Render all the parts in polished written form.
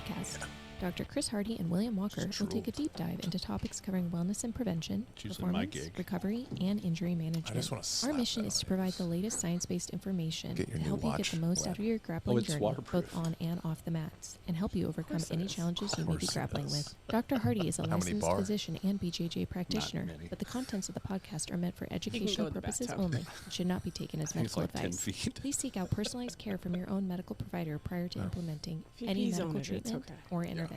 Podcast. Dr. Chris Hardy and William Walker will take a deep dive into topics covering wellness and prevention, performance, recovery, and injury management. Our mission is to provide the latest science-based information to help you get the most out of your grappling journey, both on and off the mats, and help you overcome any challenges you may be grappling with. Dr. Hardy is a licensed physician and BJJ practitioner, but the contents of the podcast are meant for educational purposes only and should not be taken as medical advice. Please seek out personalized care from your own medical provider prior to implementing any medical treatment or intervention.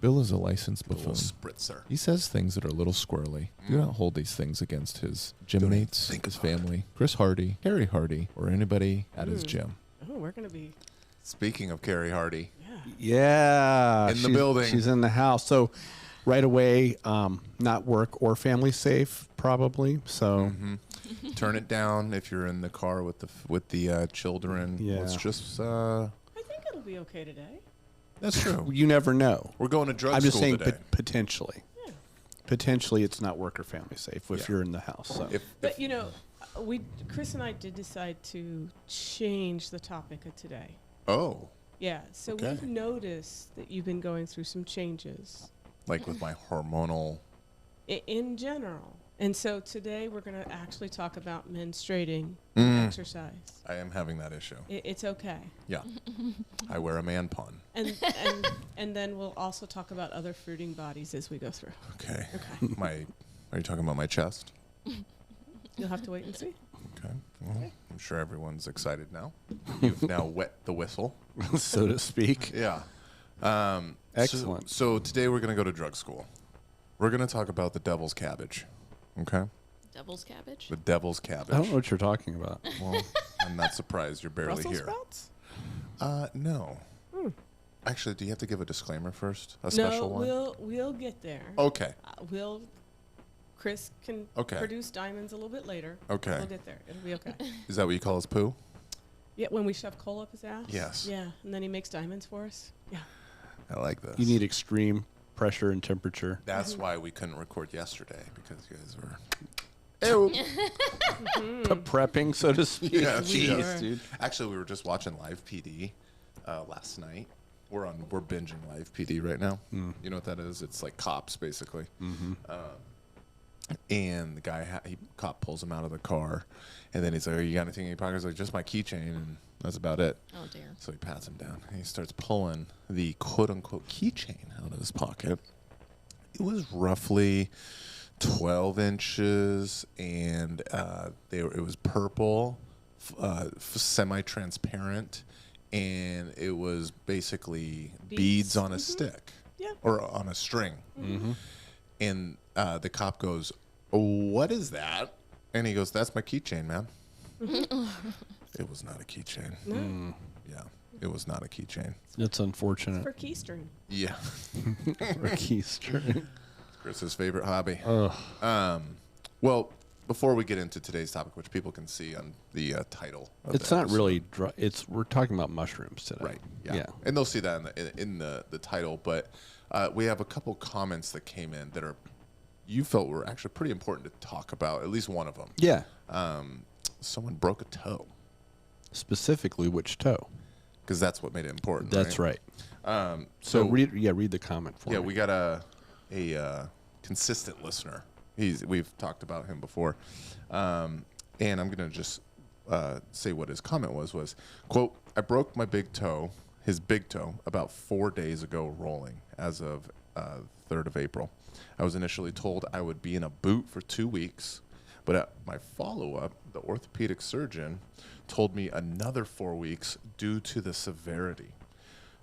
Bill is a licensed buffoon. Spritzer. He says things that are a little squirrely. Do not hold these things against his gym mates, his family, Chris Hardy, Carrie Hardy, or anybody at his gym. Oh, we're going to be... Speaking of Carrie Hardy. Yeah. In the building. She's in the house. So right away, not work or family safe, probably. So turn it down if you're in the car with the children. Yeah. Let's just... I think it'll be okay today. That's true. You never know. We're going to drug I'm just school saying today. potentially. Yeah. Potentially it's not work or family safe if you're in the house. So. But, you know, Chris and I did decide to change the topic of today. Oh. Yeah. So we've noticed that you've been going through some changes. Like with my hormonal... In general. And so today we're going to actually talk about menstruating and exercise. I am having that issue. It's okay. Yeah. I wear a man pun. And then we'll also talk about other fruiting bodies as we go through. Okay. Are you talking about my chest? You'll have to wait and see. Okay. Well, I'm sure everyone's excited now. You've now wet the whistle. So to speak. Yeah. Excellent. So today we're going to go to drug school. We're going to talk about the devil's cabbage. Okay? Devil's cabbage? The devil's cabbage. I don't know what you're talking about. Well, I'm not surprised. You're barely Brussels here. sprouts? No. Actually, do you have to give a disclaimer first? A special one? No, we'll get there. Okay. Chris can produce diamonds a little bit later. Okay. We'll get there. It'll be okay. Is that what you call his poo? Yeah, when we shove coal up his ass? Yes. Yeah, and then he makes diamonds for us? Yeah. I like this. You need extreme pressure and temperature. That's why we couldn't record yesterday, because you guys were... Prepping, so to speak. Yeah, Jeez, dude. Actually, we were just watching Live PD last night. We're binging Live PD right now. You know what that is? It's like cops, basically. And the guy, cop pulls him out of the car, and then he's like, "You got anything in your pocket?" He's like, "Just my keychain," and that's about it. Oh dear. So he pats him down, and he starts pulling the quote-unquote keychain out of his pocket. It was roughly 12 inches, and it was purple, semi-transparent, and it was basically beads on a stick or on a string. And the cop goes, "What is that?" And he goes, "That's my keychain, man." It was not a keychain. No. Yeah, it was not a keychain. That's unfortunate. For keystring. Yeah. For keystring. Chris's favorite hobby. Ugh. Well, before we get into today's topic, which people can see on the title of It's the not episode. really we're talking about mushrooms today. Right. Yeah. And they'll see that in the title. But we have a couple comments that came in that you felt were actually pretty important to talk about. At least one of them. Yeah. Someone broke a toe. Specifically, which toe? Because that's what made it important. That's right. So read the comment for me. Yeah, we got a consistent listener. We've talked about him before, and I'm gonna just say what his comment was quote, "I broke my his big toe, about 4 days ago rolling, as of 3rd of April. I was initially told I would be in a boot for 2 weeks, but at my follow-up, the orthopedic surgeon told me another 4 weeks due to the severity.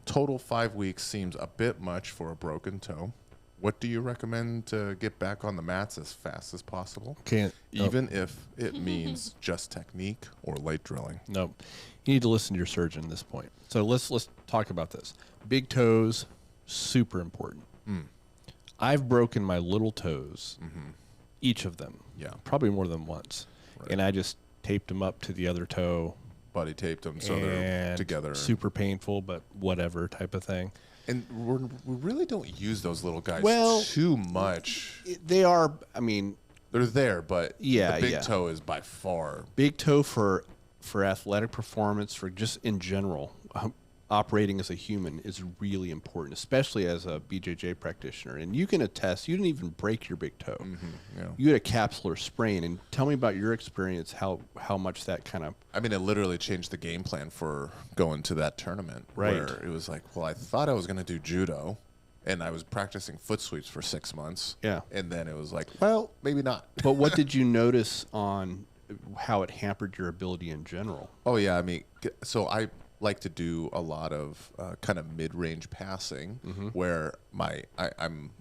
Total 5 weeks seems a bit much for a broken toe. What do you recommend to get back on the mats as fast as possible? Even if it means just technique or light drilling." No, you need to listen to your surgeon at this point. So let's talk about this. Big toes, super important. I've broken my little toes, each of them. Yeah. Probably more than once. Right. And I just taped them up to the other toe. Buddy taped them so they're together. Super painful, but whatever type of thing. And we really don't use those little guys too much. They are, I mean... They're there, but the big toe is by far... Big toe for athletic performance, for just in general. operating as a human is really important, especially as a BJJ practitioner. And you can attest, you didn't even break your big toe. Yeah. You had a capsular sprain. And tell me about your experience, how much that kind of... I mean, it literally changed the game plan for going to that tournament. Right. Where it was like, well, I thought I was going to do judo, and I was practicing foot sweeps for 6 months. Yeah. And then it was like, well, maybe not. But what did you notice on how it hampered your ability in general? Oh, yeah. I mean, so I like to do a lot of kind of mid-range passing where I'm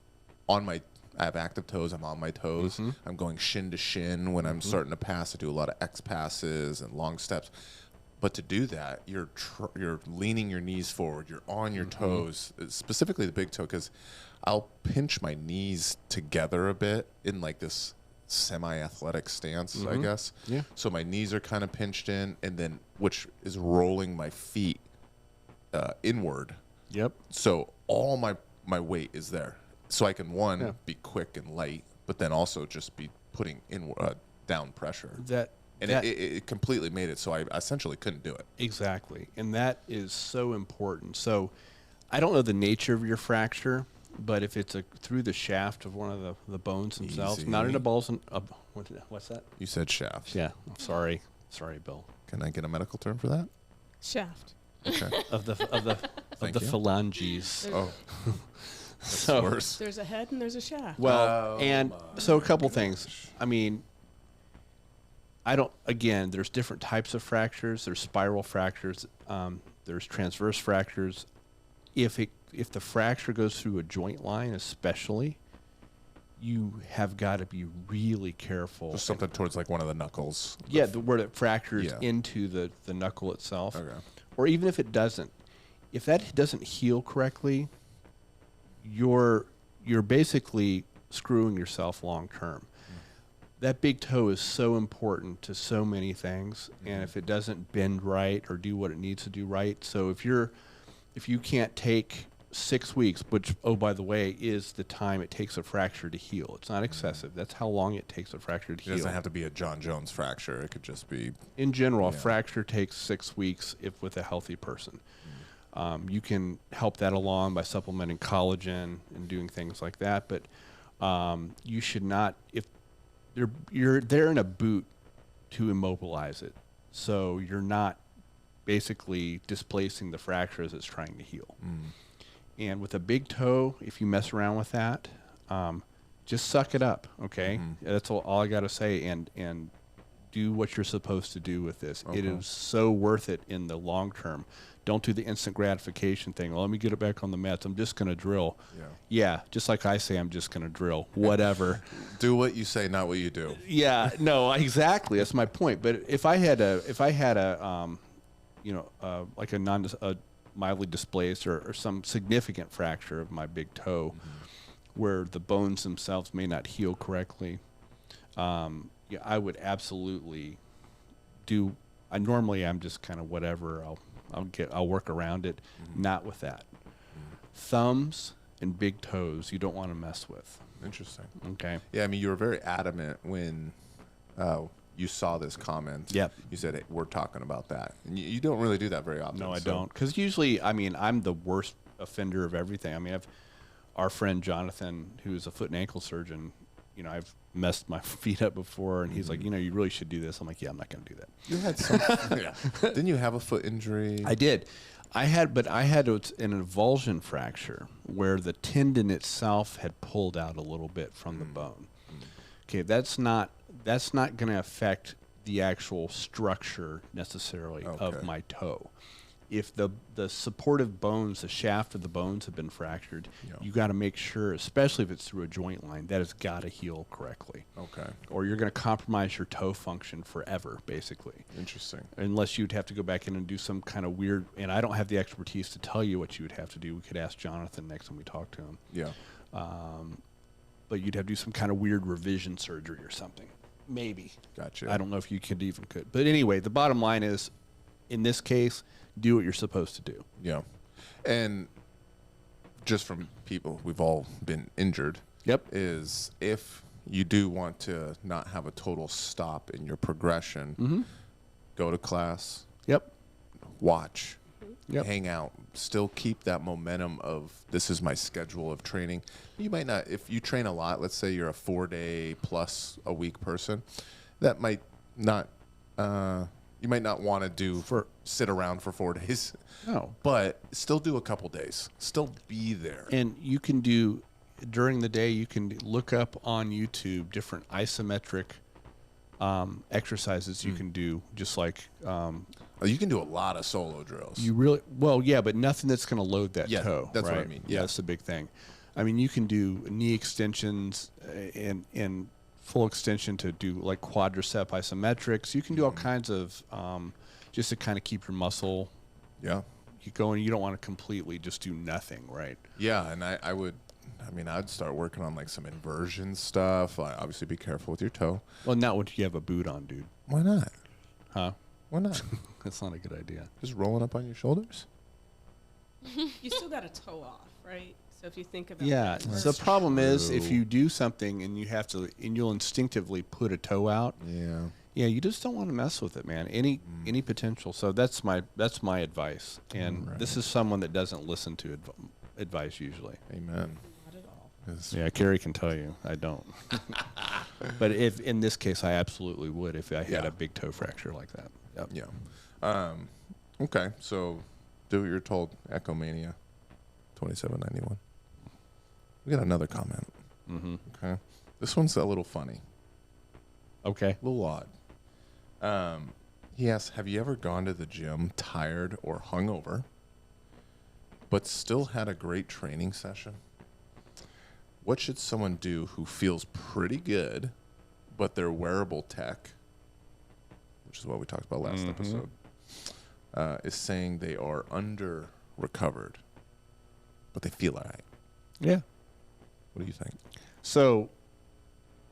on my... I have active toes. I'm on my toes. I'm going shin to shin when I'm starting to pass. I do a lot of X passes and long steps. But to do that, you're leaning your knees forward. You're on your toes, specifically the big toe, because I'll pinch my knees together a bit in like this semi-athletic stance, I guess. Yeah. So my knees are kind of pinched in, and then which is rolling my feet inward. Yep. So all my weight is there. So I can be quick and light, but then also just be putting in down pressure. It completely made it so I essentially couldn't do it. Exactly. And that is so important. So I don't know the nature of your fracture, but if it's through the shaft of one of the bones themselves, not in the balls and what's that? You said shaft. Yeah. Sorry, Bill. Can I get a medical term for that? Shaft. Okay. of the phalanges. Oh. So worse. There's a head and there's a shaft. Well, and so a couple things. I mean, there's different types of fractures. There's spiral fractures. There's transverse fractures. If the fracture goes through a joint line, especially, you have got to be really careful. Just something towards like one of the knuckles. Yeah, where it fractures into the knuckle itself. Okay. Or even if it doesn't. If that doesn't heal correctly, you're basically screwing yourself long term. That big toe is so important to so many things, and if it doesn't bend right or do what it needs to do right, so if you can't take 6 weeks, which by the way is the time it takes a fracture to heal. It's not excessive. That's how long it takes a fracture to heal. It doesn't have to be a John Jones fracture. It could just be... In general, a fracture takes 6 weeks if with a healthy person. You can help that along by supplementing collagen and doing things like that, but you should not, if you're there in a boot to immobilize it, so you're not basically displacing the fracture as it's trying to heal. And with a big toe, if you mess around with that, just suck it up, okay? That's all I got to say, and do what you're supposed to do with this. It is so worth it in the long term. Don't do the instant gratification thing. Well, let me get it back on the mats. I'm just going to drill. Yeah, just like I say, I'm just going to drill. Whatever. Do what you say, not what you do. Yeah, no, exactly. That's my point. But if I had a like a mildly displaced or some significant fracture of my big toe, where the bones themselves may not heal correctly, I would absolutely do. I'm just kind of whatever. I'll work around it. Not with that. Thumbs and big toes you don't want to mess with. Interesting. Okay. Yeah, I mean, you were very adamant when you saw this comment. Yep. You said, hey, we're talking about that. And you don't really do that very often. No, I don't. Because usually, I'm the worst offender of everything. I mean, our friend Jonathan, who's a foot and ankle surgeon, I've messed my feet up before, and he's like, you really should do this. I'm like, yeah, I'm not going to do that. You had some. Didn't you have a foot injury? I did. I had an avulsion fracture where the tendon itself had pulled out a little bit from the bone. Okay, that's not going to affect the actual structure necessarily of my toe. If the supportive bones, the shaft of the bones have been fractured, you got to make sure, especially if it's through a joint line, that it's got to heal correctly. Okay. Or you're going to compromise your toe function forever, basically. Interesting. Unless you'd have to go back in and do some kind of weird, and I don't have the expertise to tell you what you would have to do. We could ask Jonathan next time we talk to him. Yeah. But you'd have to do some kind of weird revision surgery or something. Maybe. Gotcha. I don't know if you could. But anyway, the bottom line is, in this case, do what you're supposed to do. Yeah. And just from people, we've all been injured. Yep. Is if you do want to not have a total stop in your progression, go to class. Yep. Watch. hang out, still keep that momentum of this is my schedule of training. You might not, if you train a lot, let's say you're a 4-day plus a week person, that might not, you might not want to sit around for 4 days. No. But still do a couple days. Still be there. And you can do, during the day, you can look up on YouTube different isometric exercises you can do, just like... you can do a lot of solo drills. You really... Well, yeah, but nothing that's going to load that toe. That's right? what I mean. Yeah, that's the big thing. I mean, you can do knee extensions and full extension to do like quadricep isometrics. You can do all kinds of... just to kind of keep your muscle going. You don't want to completely just do nothing, right? Yeah, and I'd start working on like some inversion stuff. Obviously, be careful with your toe. Well, not when you have a boot on, dude. Why not? Huh? Why not? That's not a good idea. Just rolling up on your shoulders? You still got a toe off, right? So if you think about So the problem is if you do something and you have to, and you'll instinctively put a toe out. Yeah, you just don't want to mess with it, man. Any potential. So that's my advice. And this is someone that doesn't listen to advice usually. Amen. Not at all. Yeah, Carrie can tell you I don't. But if in this case, I absolutely would if I had a big toe fracture like that. Yep. Yeah. Okay. So do what you're told. Echomania, 2791. We got another comment. Mm-hmm. Okay. This one's a little funny. Okay. A little odd. He asks, have you ever gone to the gym tired or hungover, but still had a great training session? What should someone do who feels pretty good, but their wearable tech, which is what we talked about last episode, is saying they are under-recovered, but they feel all right? Yeah. What do you think? So,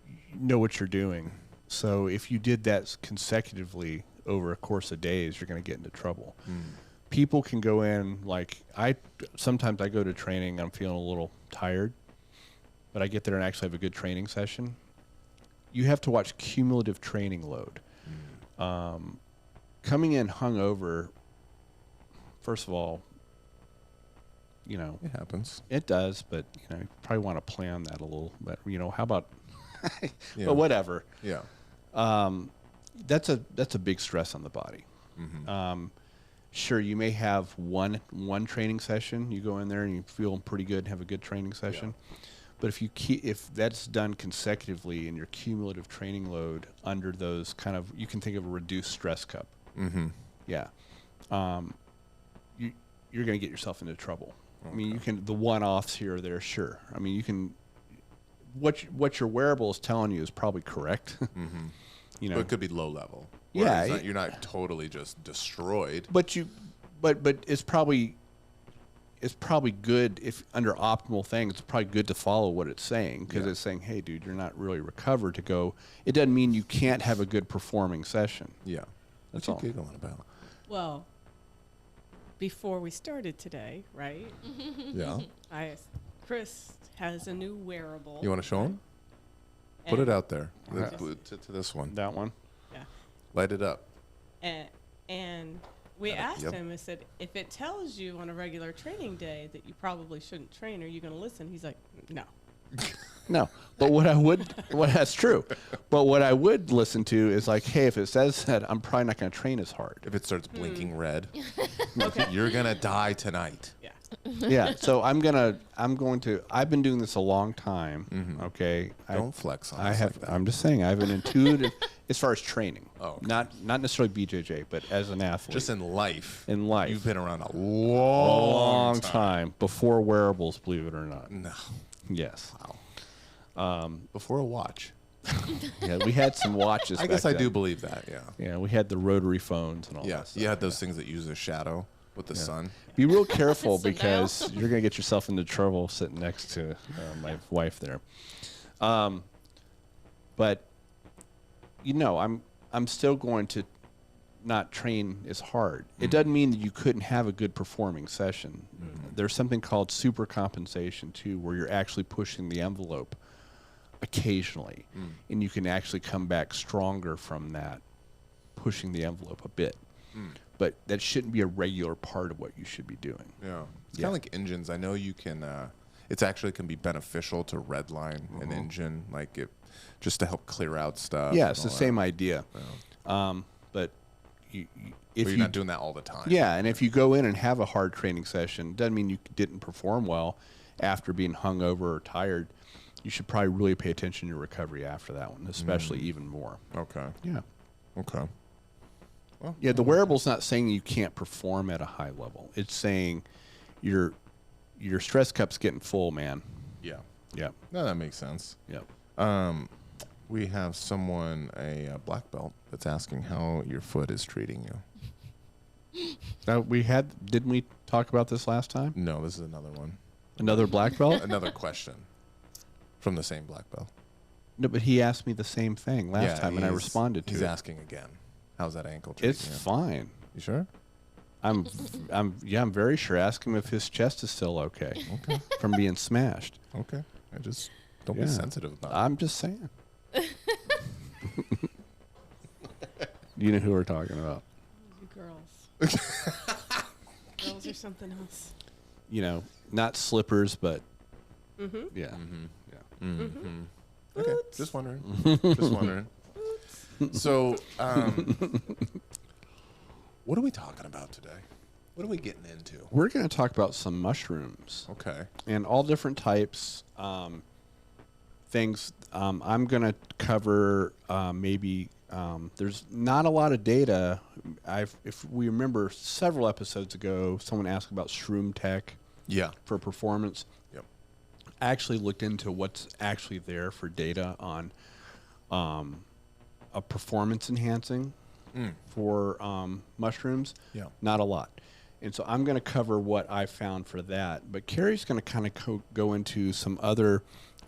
you know what you're doing. So if you did that consecutively over a course of days, you're going to get into trouble. People can go in, like sometimes I go to training, I'm feeling a little tired, but I get there and actually have a good training session. You have to watch cumulative training load. Coming in hungover, first of all, you know, it happens. It does, but you probably want to plan that a little bit. How about but whatever. Yeah. That's a big stress on the body. Sure, you may have one training session. You go in there and you feel pretty good and have a good training session. Yeah. But if that's done consecutively in your cumulative training load under those kind of, you can think of a reduced stress cup. Yeah. You're going to get yourself into trouble. Okay. I mean, you can, the one-offs here or there, sure. I mean, you can, what your wearable is telling you is probably correct. But it could be low level. Yeah. You're not totally just destroyed. But it's probably good if under optimal things, it's probably good to follow what it's saying because it's saying, hey, dude, you're not really recovered to go. It doesn't mean you can't have a good performing session. Yeah. That's all. What you giggling about? Well, before we started today, right? Yeah. Chris has a new wearable. You want to show him? Put it out there to this one. That one? Yeah. Light it up. And we asked him, I said, if it tells you on a regular training day that you probably shouldn't train, are you going to listen? He's like, no. No. But that's true. But what I would listen to is like, hey, if it says that, I'm probably not going to train as hard. If it starts blinking red, you're going to die tonight. Yeah. Yeah. So I've been doing this a long time. Okay. Don't flex on us. I'm just saying, I have an intuitive, as far as training. Oh, okay. Not necessarily BJJ, but as an athlete. Just in life. In life. You've been around a long time. Before wearables, believe it or not. No. Yes. Wow. Before a watch. Yeah, we had some watches. I guess I do believe that. Yeah. Yeah, we had the rotary phones and all that. Yeah, you had those things that use a shadow with the sun. Be real careful because you're gonna get yourself into trouble sitting next to my wife there. But I'm still going to not train as hard. It doesn't mean that you couldn't have a good performing session. There's something called supercompensation too, where you're actually pushing the envelope occasionally, and you can actually come back stronger from that, pushing the envelope a bit. but that shouldn't be a regular part of what you should be doing. Yeah. It's kind of like engines. I know you can, it's actually can be beneficial to redline an engine, like it, just to help clear out stuff. Yeah, it's the same idea. Yeah. But if you're not doing that all the time. Yeah, and if you go in and have a hard training session, doesn't mean you didn't perform well after being hungover or tired. You should probably really pay attention to your recovery after that one, especially even more. Okay. Yeah. Okay. Well, yeah, the wearable's not saying you can't perform at a high level. It's saying your stress cup's getting full, man. Yeah. Yeah. No, that makes sense. Yep. We have someone, a black belt, that's asking how your foot is treating you. Didn't we talk about this last time? No, this is another one. Another black belt? Another question from the same black belt. No, but he asked me the same thing last time, and I responded to it. He's asking again. How's that ankle treating It's fine. You sure? I'm very sure. Ask him if his chest is still okay. Okay. From being smashed. Okay. I just don't be sensitive about it. I'm just saying. You know who we're talking about. Girls. Girls are something else. You know, not slippers, but yeah. Mm-hmm. Yeah. Mm-hmm. Okay. Just wondering. Just wondering. So, what are we talking about today? What are we getting into? We're going to talk about some mushrooms. Okay. And all different types, things. I'm going to cover maybe. There's not a lot of data. If we remember several episodes ago, someone asked about shroom tech. Yeah. For performance. Yep. I actually looked into what's actually there for data on a performance enhancing for mushrooms. Yeah. Not a lot. And so I'm going to cover what I found for that. But Carrie's going to kind of go into some other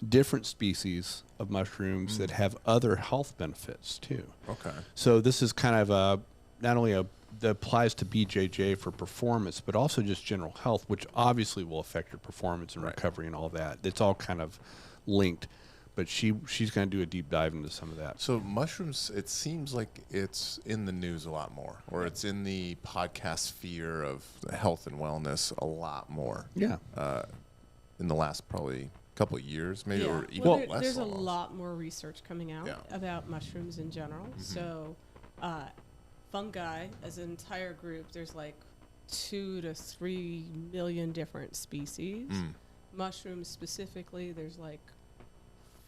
different species of mushrooms that have other health benefits too. Okay. So this is kind of not only that applies to BJJ for performance, but also just general health, which obviously will affect your performance and recovery and all that. It's all kind of linked. But she's going to do a deep dive into some of that. So mushrooms, it seems like it's in the news a lot more, or it's in the podcast sphere of health and wellness a lot more. Yeah. In the last probably couple of years, maybe, or even less. There's almost. a lot more research coming out about mushrooms in general. Mm-hmm. So, fungi as an entire group, there's like 2 to 3 million different species. Mushrooms specifically, there's like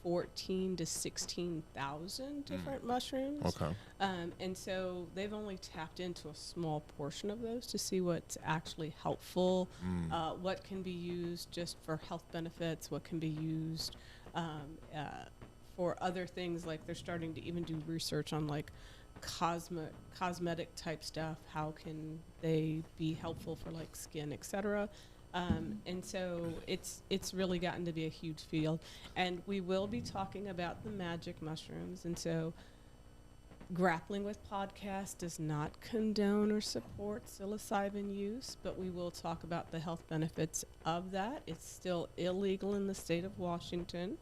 14 to 16,000 different mushrooms. Okay. And so they've only tapped into a small portion of those to see what's actually helpful, what can be used just for health benefits, what can be used for other things. Like they're starting to even do research on like cosmetic type stuff. How can they be helpful for like skin, etc. And so it's really gotten to be a huge field. And we will be talking about the magic mushrooms. And so Grappling with Podcast does not condone or support psilocybin use, but we will talk about the health benefits of that. It's still illegal in the state of Washington,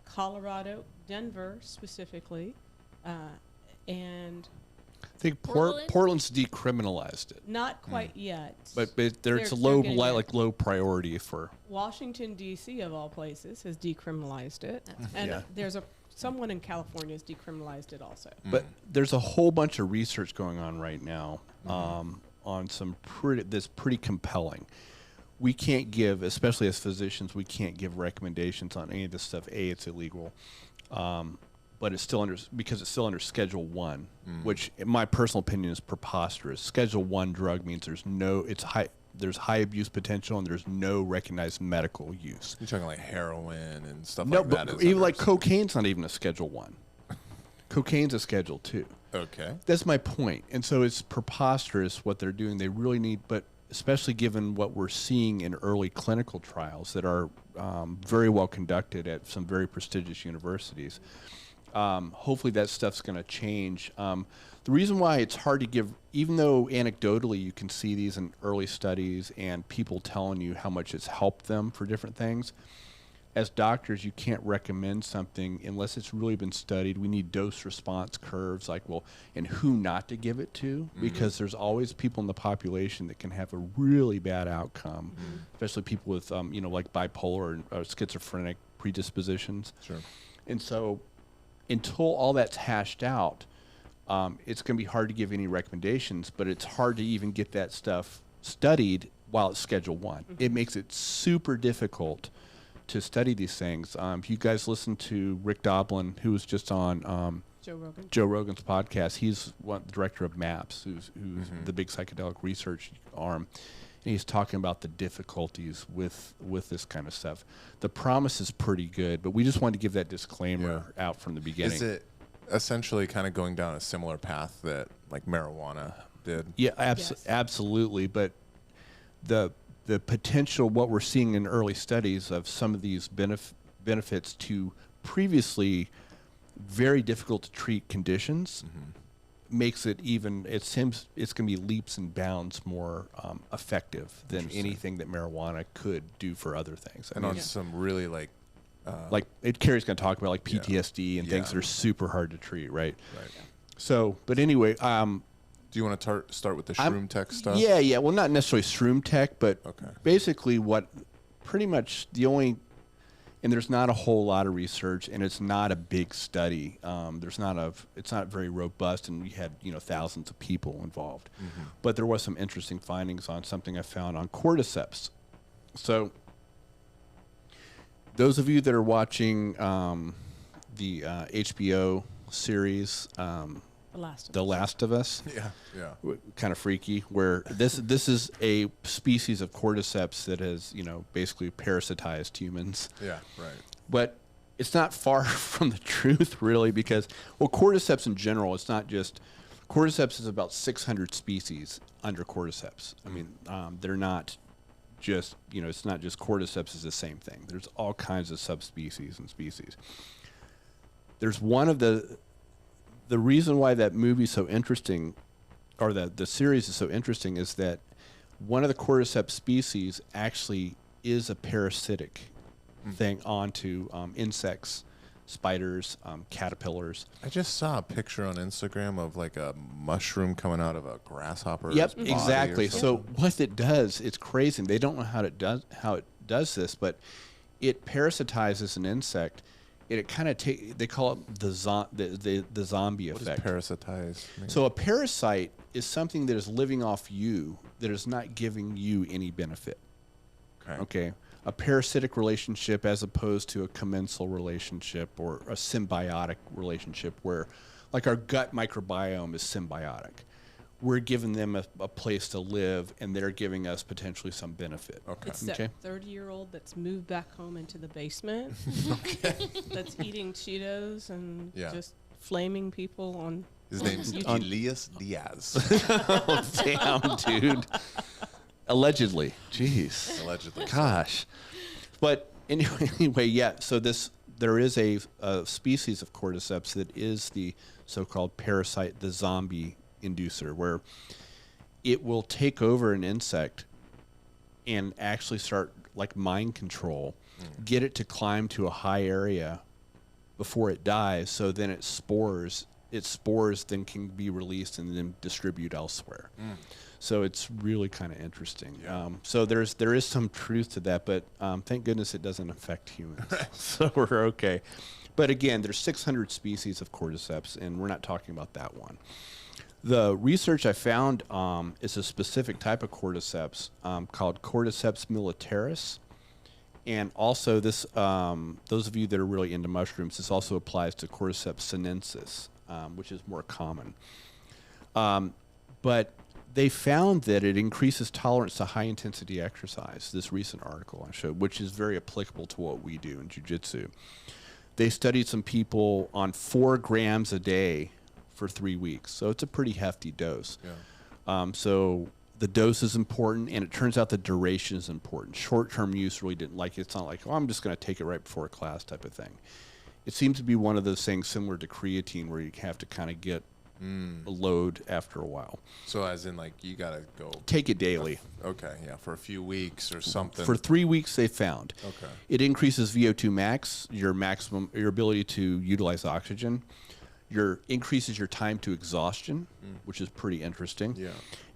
Colorado, Denver specifically, and I think Portland's decriminalized it. Not quite yet. But there's a low priority for Washington D.C. of all places has decriminalized it, and there's someone in California has decriminalized it also. But there's a whole bunch of research going on right now on some that's pretty compelling. We can't give, especially as physicians, we can't give recommendations on any of this stuff. It's illegal. But it's still because it's still under Schedule 1, which in my personal opinion is preposterous. Schedule 1 drug means there's high abuse potential and there's no recognized medical use. You're talking like heroin and stuff like that. No, but even like cocaine's not even a Schedule 1. Cocaine's a Schedule 2. Okay. That's my point. And so it's preposterous what they're doing. They really need, but especially given what we're seeing in early clinical trials that are very well conducted at some very prestigious universities. Hopefully that stuff's going to change. The reason why it's hard to give, even though anecdotally you can see these in early studies and people telling you how much it's helped them for different things, as doctors, you can't recommend something unless it's really been studied. We need dose response curves, and who not to give it to, because there's always people in the population that can have a really bad outcome, especially people with, like bipolar or schizophrenic predispositions. Sure. And so until all that's hashed out, it's going to be hard to give any recommendations, but it's hard to even get that stuff studied while it's Schedule 1. It makes it super difficult to study these things. If you guys listen to Rick Doblin, who was just on Joe Rogan's podcast, he's the director of MAPS, who's the big psychedelic research arm. And he's talking about the difficulties with this kind of stuff. The promise is pretty good, but we just wanted to give that disclaimer out from the beginning. Is it essentially kind of going down a similar path that like marijuana did? Yeah, absolutely. But the potential, what we're seeing in early studies of some of these benefits to previously very difficult to treat conditions makes it seems it's going to be leaps and bounds more effective than anything that marijuana could do for other things. And on some really Carrie's going to talk about like PTSD and things that are super hard to treat, right? Right. So, but anyway, do you want to start with the shroom tech stuff? Yeah. Well, not necessarily shroom tech, but basically what pretty much the only, and there's not a whole lot of research, and it's not a big study. It's not very robust, and we had thousands of people involved. But there was some interesting findings on something I found on Cordyceps. So those of you that are watching the HBO series, The Last of Us. Yeah. Kind of freaky. Where this is a species of Cordyceps that has basically parasitized humans. Yeah. Right. But it's not far from the truth, really, because Cordyceps in general, it's not just Cordyceps is about 600 species under Cordyceps. I mean, they're not just it's not just Cordyceps is the same thing. There's all kinds of subspecies and species. There's one of the reason why that movie's so interesting, or the series is so interesting, is that one of the Cordyceps species actually is a parasitic thing onto insects, spiders, caterpillars. I just saw a picture on Instagram of like a mushroom coming out of a grasshopper. Yep, exactly. So what it does, it's crazy. They don't know how it does this, but it parasitizes an insect. It kind of they call it the zombie effect. What does parasitize mean? So a parasite is something that is living off you that is not giving you any benefit. Okay. A parasitic relationship as opposed to a commensal relationship or a symbiotic relationship where, like, our gut microbiome is symbiotic. We're giving them a place to live, and they're giving us potentially some benefit. Okay. It's that 30-year-old that's moved back home into the basement. That's eating Cheetos and just flaming people on. His name's Elias Diaz. Oh, damn, dude. Allegedly. Jeez. Allegedly. Gosh. But anyway, yeah. So there is a species of Cordyceps that is the so-called parasite, the zombie inducer, where it will take over an insect and actually start like mind control, get it to climb to a high area before it dies, so then its spores then can be released and then distribute elsewhere. So it's really kind of interesting. So there is some truth to that, but thank goodness it doesn't affect humans. So we're okay. But again, there's 600 species of Cordyceps, and we're not talking about that one. The research I found is a specific type of Cordyceps called Cordyceps militaris. And also this, those of you that are really into mushrooms, this also applies to Cordyceps sinensis, which is more common. But they found that it increases tolerance to high-intensity exercise, this recent article I showed, which is very applicable to what we do in jiu-jitsu. They studied some people on 4 grams a day for 3 weeks. So it's a pretty hefty dose. So the dose is important, and it turns out the duration is important. Short-term use really didn't like it. It's not like, I'm just going to take it right before a class type of thing. It seems to be one of those things similar to creatine where you have to kind of get load after a while. So as in, like, you got to go... Take it daily. Okay, yeah, for a few weeks or something. For 3 weeks, they found. Okay. It increases VO2 max, your ability to utilize oxygen. Increases your time to exhaustion, which is pretty interesting. Yeah.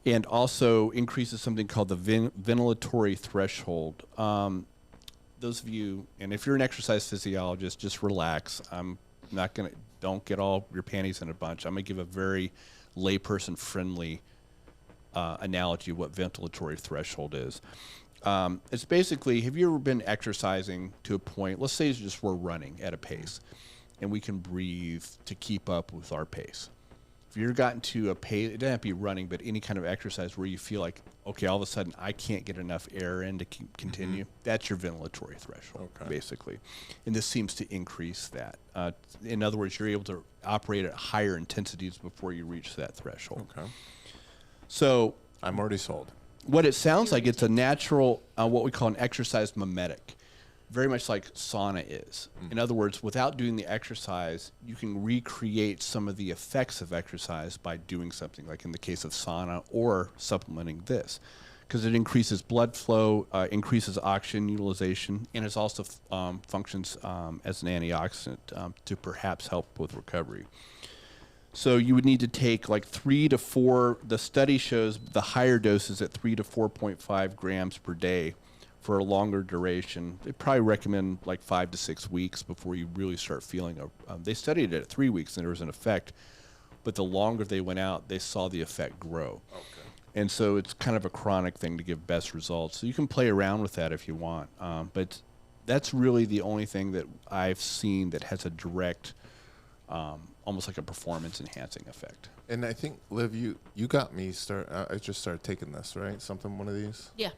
And also increases something called the ventilatory threshold. Those of you, and if you're an exercise physiologist, just relax. I'm not going to... Don't get all your panties in a bunch. I'm going to give a very layperson-friendly analogy of what ventilatory threshold is. It's basically, have you ever been exercising to a point, let's say we're running at a pace, and we can breathe to keep up with our pace. If you've gotten to a pace, it doesn't have to be running, but any kind of exercise where you feel like, okay, all of a sudden I can't get enough air in to continue, that's your ventilatory threshold, basically. And this seems to increase that. In other words, you're able to operate at higher intensities before you reach that threshold. Okay. So I'm already sold. What it sounds like, it's a natural, what we call an exercise mimetic. Very much like sauna is. In other words, without doing the exercise, you can recreate some of the effects of exercise by doing something, like in the case of sauna or supplementing this, because it increases blood flow, increases oxygen utilization, and it also functions as an antioxidant to perhaps help with recovery. So you would need to take like 3 to 4, the study shows the higher doses at 3 to 4.5 grams per day for a longer duration. They probably recommend like 5 to 6 weeks before you really start feeling they studied it at 3 weeks and there was an effect, but the longer they went out, they saw the effect grow. Okay. And so it's kind of a chronic thing to give best results. So you can play around with that if you want, but that's really the only thing that I've seen that has a direct, almost like a performance enhancing effect. And I think, Liv, you got me I just started taking this, right? One of these? Yeah.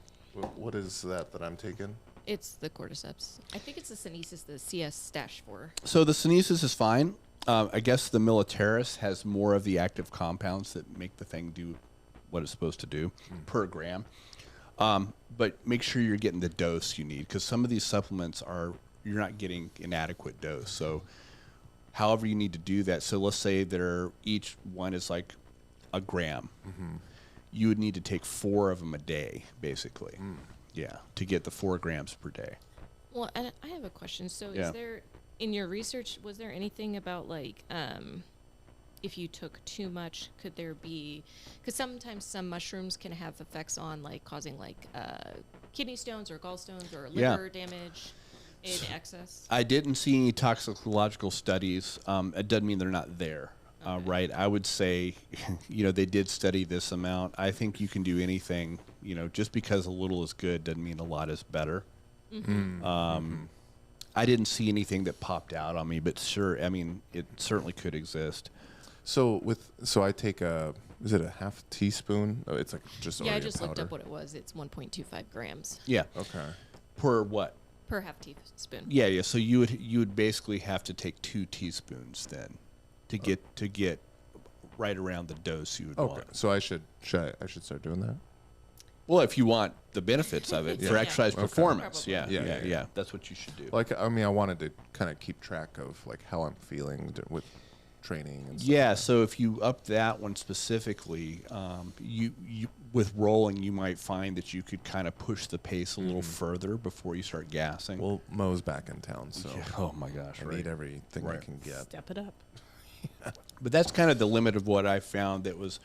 What is that I'm taking? It's the Cordyceps. I think it's the Synesis, the CS-4. So the Synesis is fine. I guess the Militaris has more of the active compounds that make the thing do what it's supposed to do per gram. But make sure you're getting the dose you need, because some of these supplements you're not getting an adequate dose. So however you need to do that. So let's say each one is like a gram. You would need to take 4 of them a day, basically. Yeah, to get the 4 grams per day. Well, and I have a question. So is there, in your research, was there anything about like, if you took too much, could there be, because sometimes some mushrooms can have effects on like causing like kidney stones or gallstones or liver damage in excess? I didn't see any toxicological studies. It doesn't mean they're not there. Right. I would say, they did study this amount. I think you can do anything, just because a little is good doesn't mean a lot is better. I didn't see anything that popped out on me, but sure, I mean, it certainly could exist. So I take is it a half teaspoon? Oh, it's like just I just looked up what it was. It's 1.25 grams. Yeah. Okay. Per what? Per half teaspoon. Yeah. So you would basically have to take 2 teaspoons then to get right around the dose you would want. So I should start doing that? Well, if you want the benefits of it for exercise performance, Probably. yeah, that's what you should do. Like, I mean, I wanted to kind of keep track of like how I'm feeling with training and stuff. Yeah, so if you up that one specifically, you with rolling, you might find that you could kind of push the pace a little further before you start gassing. Well, Mo's back in town, so oh my gosh, I need everything I can get. Step it up. But that's kind of the limit of what I found that was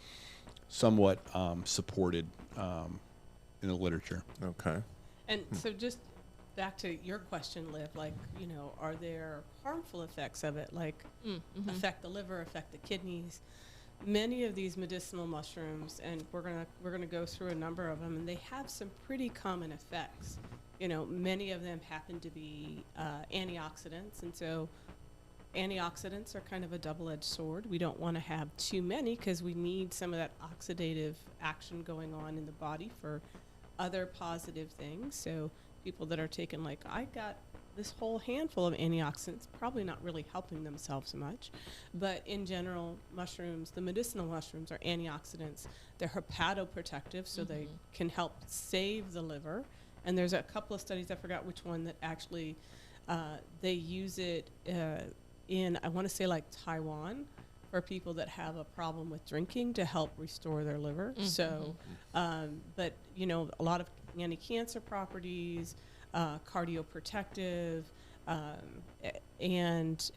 somewhat supported in the literature. Okay. And so just back to your question, Liv, like, are there harmful effects of it, like affect the liver, affect the kidneys? Many of these medicinal mushrooms, and we're gonna go through a number of them, and they have some pretty common effects. Many of them happen to be antioxidants, and so antioxidants are kind of a double-edged sword. We don't want to have too many because we need some of that oxidative action going on in the body for other positive things. So people that are taking, like, I got this whole handful of antioxidants, probably not really helping themselves much. But in general, mushrooms, the medicinal mushrooms, are antioxidants. They're hepatoprotective, so they can help save the liver. And there's a couple of studies, I forgot which one, that actually they use it in, I want to say like Taiwan, for people that have a problem with drinking to help restore their liver. So, but a lot of anti-cancer properties, cardioprotective, and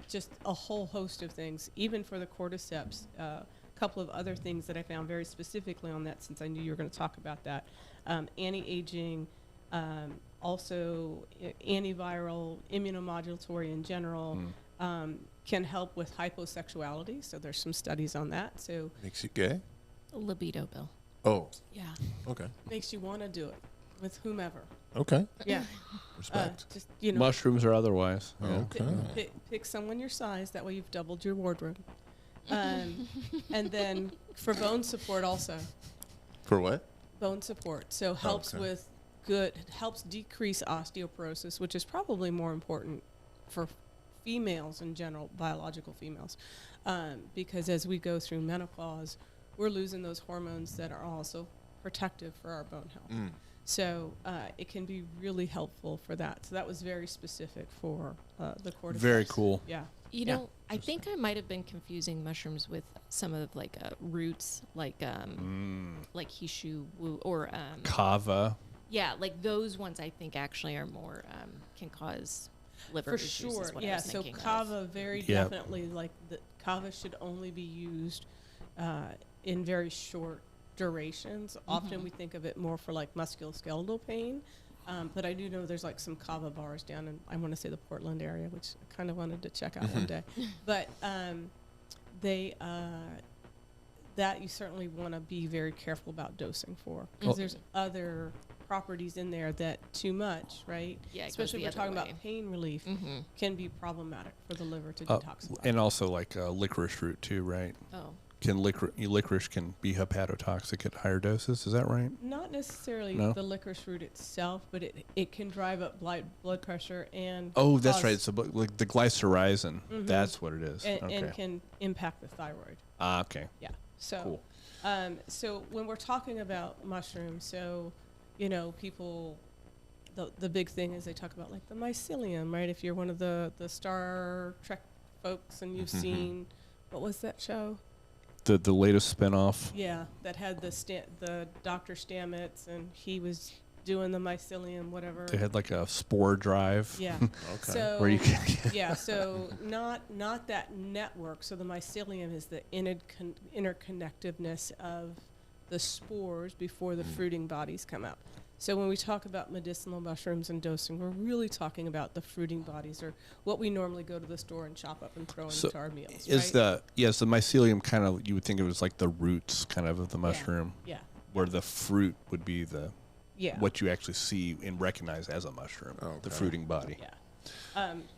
just a whole host of things. Even for the cordyceps, a couple of other things that I found very specifically on that, since I knew you were going to talk about that. Anti-aging, also antiviral, immunomodulatory in general, can help with hyposexuality. So there's some studies on that. So makes you gay? Libido, Bill. Oh. Yeah. Okay. Makes you want to do it with whomever. Okay. Yeah. Respect. Just mushrooms or otherwise. Okay. Pick someone your size. That way you've doubled your wardrobe. And then for bone support also. For what? Bone support. So helps with helps decrease osteoporosis, which is probably more important for females in general, biological females, because as we go through menopause, we're losing those hormones that are also protective for our bone health. So it can be really helpful for that. So that was very specific for the cordyceps. Very cool. Yeah. I think I might have been confusing mushrooms with some of like roots, like hishu or kava. Yeah, like those ones I think actually are more can cause liver issues. For sure. Yeah. So kava very definitely, like the kava should only be used in very short durations. Often we think of it more for like musculoskeletal pain. But I do know there's like some kava bars down in, I want to say, the Portland area, which I kind of wanted to check out one day. But that you certainly want to be very careful about dosing for, because there's other properties in there that too much, right? Yeah, especially if we're talking about pain relief, can be problematic for the liver to detoxify. And also like licorice root too, right? Oh. Licorice can be hepatotoxic at higher doses. Is that right? Not necessarily the licorice root itself, but it can drive up blood pressure and that's right. So like the glycyrrhizin, that's what it is, and can impact the thyroid. Okay. Yeah. So, cool. So when we're talking about mushrooms, so people, the big thing is they talk about like the mycelium, right? If you're one of the Star Trek folks and you've seen, what was that show? The latest spinoff. Yeah, that had the Dr. Stamets, and he was doing the mycelium, whatever. They had like a spore drive. Yeah. Okay. So where you can yeah, so not that network. So the mycelium is the interconnectiveness of the spores before the fruiting bodies come up. So when we talk about medicinal mushrooms and dosing, we're really talking about the fruiting bodies, or what we normally go to the store and chop up and throw into our meals. Is right? the mycelium kind of, you would think of it as like the roots kind of the mushroom? Yeah. Where the fruit would be the what you actually see and recognize as a mushroom, the fruiting body. Yeah.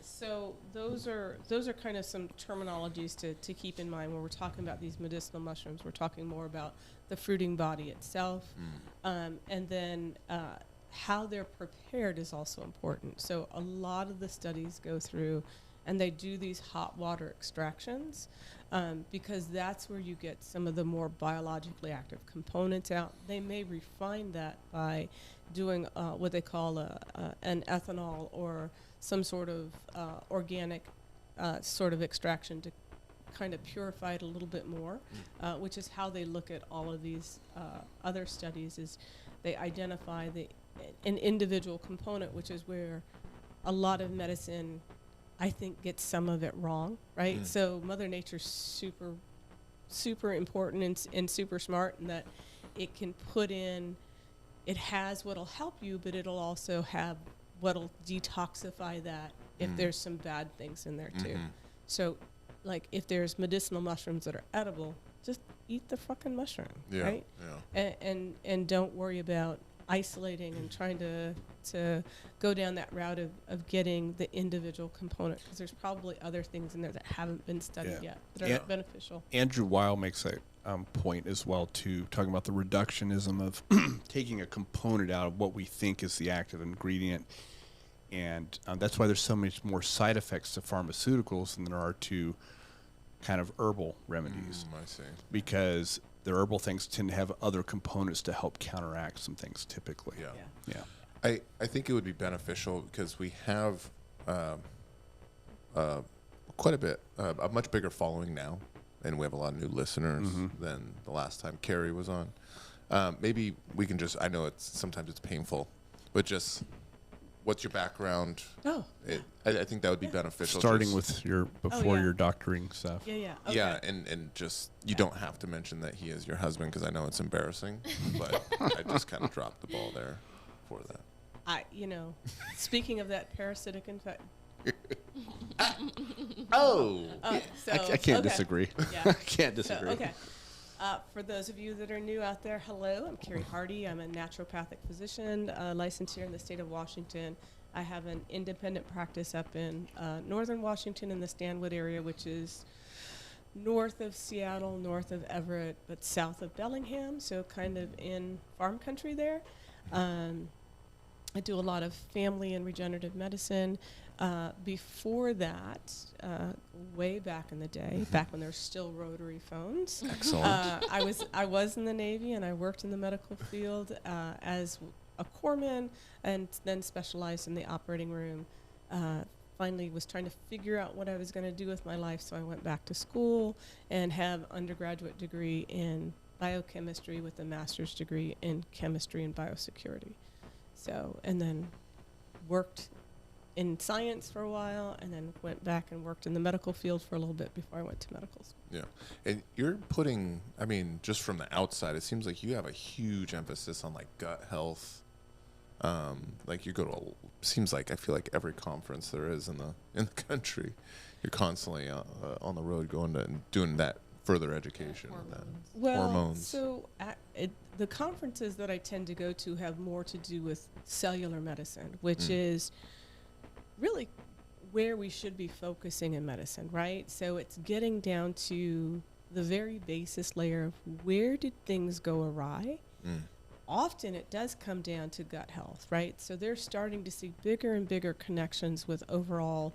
So those are kind of some terminologies to keep in mind when we're talking about these medicinal mushrooms. We're talking more about the fruiting body itself, and then how they're prepared is also important. So a lot of the studies go through, and they do these hot water extractions, because that's where you get some of the more biologically active components out. They may refine that by doing what they call an ethanol or some sort of organic sort of extraction to kind of purify it a little bit more, which is how they look at all of these other studies. Is they identify an individual component, which is where a lot of medicine, I think, gets some of it wrong, right? So Mother Nature's super important and super smart, in that it can put in, it has what'll help you, but it'll also have what'll detoxify that if there's some bad things in there too. So like if there's medicinal mushrooms that are edible, just eat the fucking mushroom, right? Yeah. And don't worry about isolating and trying to go down that route of getting the individual component, because there's probably other things in there that haven't been studied yet that are beneficial. Andrew Weil makes a point as well too, talking about the reductionism of taking a component out of what we think is the active ingredient, and that's why there's so much more side effects to pharmaceuticals than there are to kind of herbal remedies. I see. Because the herbal things tend to have other components to help counteract some things typically. Yeah. I think it would be beneficial because we have quite a bit, a much bigger following now and we have a lot of new listeners than the last time Carrie was on. Maybe we can just, I know sometimes it's painful, but just what's your background? I think that would be beneficial. Starting with your your doctoring stuff. Okay. Yeah, and just, you don't have to mention that he is your husband because I know it's embarrassing, but I just kind of dropped the ball there for that. Speaking of that parasitic infection. I can't disagree. Yeah. I can't disagree. For those of you that are new out there, hello, I'm Carrie Hardy. I'm a naturopathic physician, licensed here in the state of Washington. I have an independent practice up in northern Washington in the Stanwood area, which is north of Seattle, north of Everett, but south of Bellingham, so kind of in farm country there. I do a lot of family and regenerative medicine. Before that, way back in the day, back when there were still rotary phones. Excellent. I was in the Navy, and I worked in the medical field as a corpsman, and then specialized in the operating room. Finally was trying to figure out what I was going to do with my life, so I went back to school and have an undergraduate degree in biochemistry with a master's degree in chemistry and biosecurity. So, and then worked in science for a while, and then went back and worked in the medical field for a little bit before I went to medical school. Yeah. And you're putting, just from the outside, it seems like you have a huge emphasis on like gut health. Like you go to, seems like, I feel like every conference there is in the country, you're constantly on the road going to and doing that further education. Hormones. So the conferences that I tend to go to have more to do with cellular medicine, which is really where we should be focusing in medicine, right? So it's getting down to the very basis layer of where did things go awry? Often it does come down to gut health, right? So they're starting to see bigger and bigger connections with overall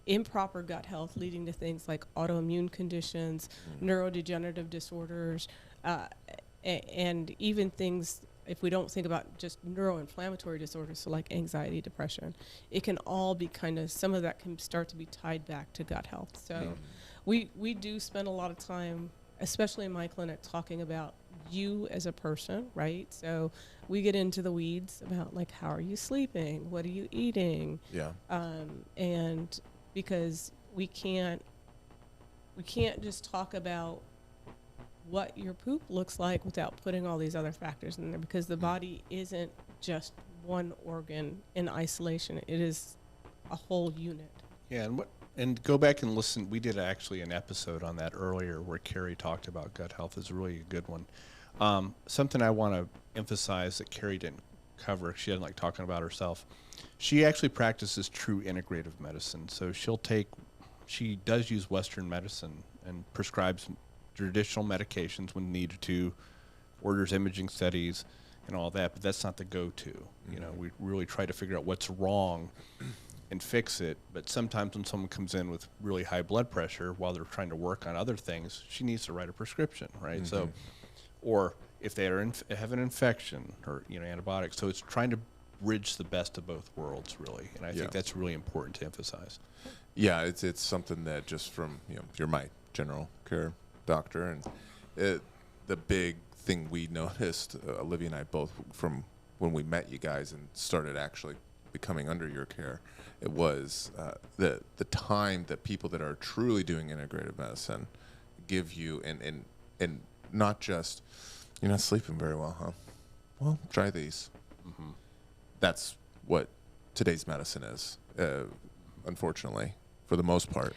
improper gut health, leading to things like autoimmune conditions, neurodegenerative disorders, and even things, if we don't think about just neuroinflammatory disorders, so like anxiety, depression, it can all be some of that can start to be tied back to gut health. So we do spend a lot of time, especially in my clinic, talking about you as a person, right? So we get into the weeds about like, how are you sleeping? What are you eating? Yeah. And because we can't just talk about what your poop looks like without putting all these other factors in there, because the body isn't just one organ in isolation. It is a whole unit. Yeah, and go back and listen. We did actually an episode on that earlier where Carrie talked about gut health. Is really a good one. Something I want to emphasize that Carrie didn't cover, she didn't like talking about herself. She actually practices true integrative medicine. So she does use Western medicine and prescribes traditional medications when needed to, orders imaging studies and all that, but that's not the go-to. You know, we really try to figure out what's wrong and fix it, but sometimes when someone comes in with really high blood pressure while they're trying to work on other things, she needs to write a prescription, right? So, or if they have an infection or, antibiotics. So it's trying to bridge the best of both worlds, really, and I think that's really important to emphasize. Yeah, it's something that just from, you're my general care doctor, and the big thing we noticed, Olivia and I both, from when we met you guys and started actually becoming under your care, it was the time that people that are truly doing integrative medicine give you, and not just, you're not sleeping very well, huh? Well, try these. That's what today's medicine is, unfortunately, for the most part.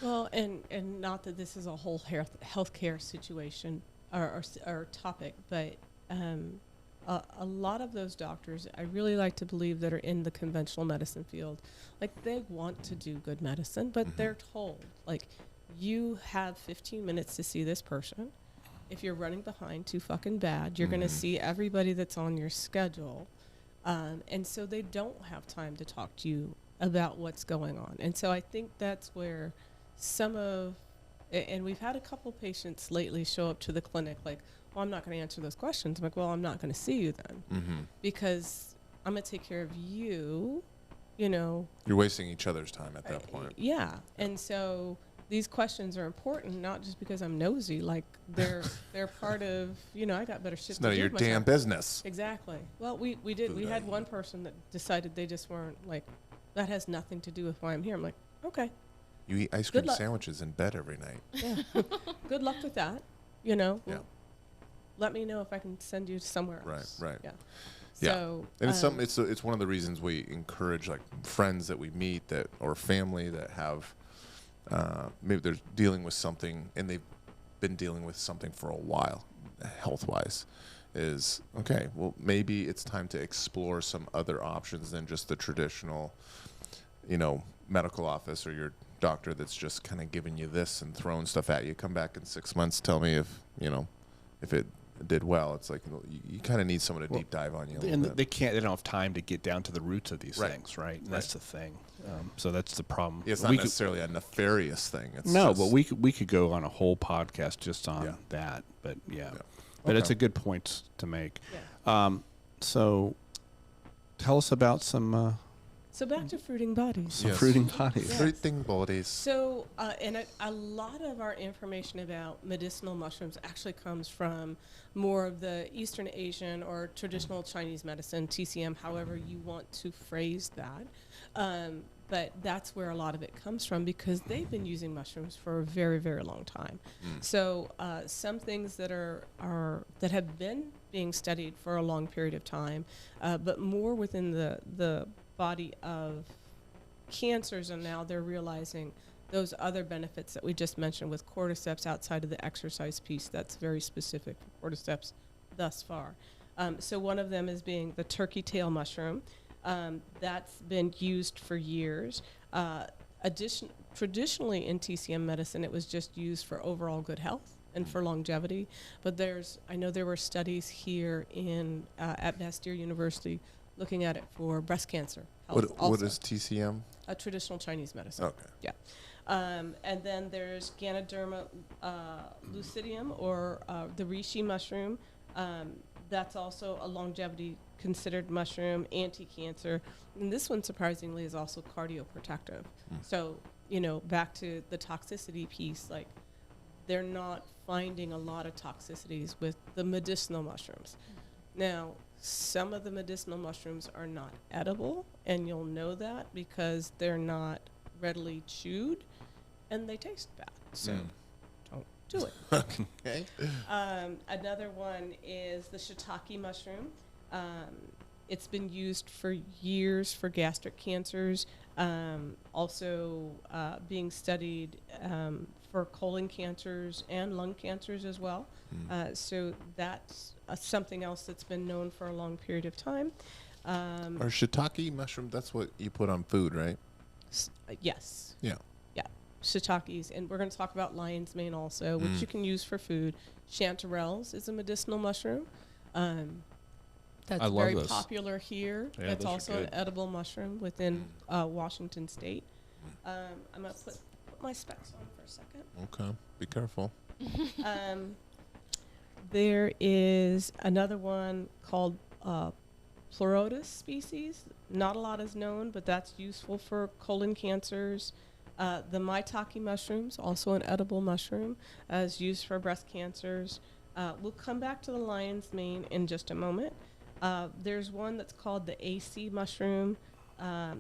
Well, and not that this is a whole healthcare situation or topic, but a lot of those doctors, I really like to believe, that are in the conventional medicine field, like, they want to do good medicine, but they're told, like, you have 15 minutes to see this person. If you're running behind too fucking bad, you're going to see everybody that's on your schedule. And so they don't have time to talk to you about what's going on. And so I think that's where and we've had a couple patients lately show up to the clinic like, well, I'm not going to answer those questions. I'm like, well, I'm not going to see you then, because I'm going to take care of you, You're wasting each other's time at that point. Yeah. And so these questions are important, not just because I'm nosy. Like they're part of, I got better shit It's to none do of your with damn myself. business. Exactly. Well, we had one person that decided they just weren't like, that has nothing to do with why I'm here. I'm like, okay. You eat ice cream sandwiches in bed every night. Yeah. Good luck with that. Yeah. Let me know if I can send you somewhere else. Right. Yeah. Yeah. So, and it's one of the reasons we encourage like friends that we meet or family that have maybe they're dealing with something and they've been dealing with something for a while, health-wise, is okay. Well, maybe it's time to explore some other options than just the traditional, medical office or your doctor that's just kind of giving you this and throwing stuff at you. Come back in 6 months, tell me if it did well. It's like you kind of need someone to deep dive on you. And they don't have time to get down to the roots of these things, right? And that's the thing. So that's the problem. Yeah, it's not necessarily a nefarious thing. It's but we could go on a whole podcast just on that. But but it's a good point to make. Yeah. So tell us about some. So back to fruiting bodies. Fruiting bodies. Yes. Fruiting bodies. So, and a lot of our information about medicinal mushrooms actually comes from more of the Eastern Asian or traditional Chinese medicine, TCM, however you want to phrase that. But that's where a lot of it comes from because they've been using mushrooms for a very, very long time. So some things that that have been being studied for a long period of time, but more within the body of cancers, and now they're realizing those other benefits that we just mentioned with cordyceps outside of the exercise piece that's very specific for cordyceps thus far. So one of them is being the turkey tail mushroom. That's been used for years. Traditionally in TCM medicine, it was just used for overall good health and for longevity. But I know there were studies here at Bastyr University looking at it for breast cancer health. What is TCM? A traditional Chinese medicine. Okay. Yeah. And then there's Ganoderma lucidium, or the reishi mushroom. That's also a longevity considered mushroom, anti-cancer. And this one, surprisingly, is also cardioprotective. So, back to the toxicity piece, like they're not finding a lot of toxicities with the medicinal mushrooms. Now, some of the medicinal mushrooms are not edible, and you'll know that because they're not readily chewed, and they taste bad. So don't do it. Okay. Another one is the shiitake mushroom. It's been used for years for gastric cancers, also being studied for colon cancers and lung cancers as well. So that's something else that's been known for a long period of time. Or shiitake mushroom, that's what you put on food, right? Yes. Yeah. Yeah. Shiitakes. And we're going to talk about lion's mane also, which you can use for food. Chanterelles is a medicinal mushroom. That's very popular here. Yeah, that's also an edible mushroom within Washington State. I'm going to put my specs on for a second. Okay. Be careful. There is another one called Pleurotus species. Not a lot is known, but that's useful for colon cancers. The maitake mushrooms, also an edible mushroom, is used for breast cancers. We'll come back to the lion's mane in just a moment. There's one that's called the AC mushroom.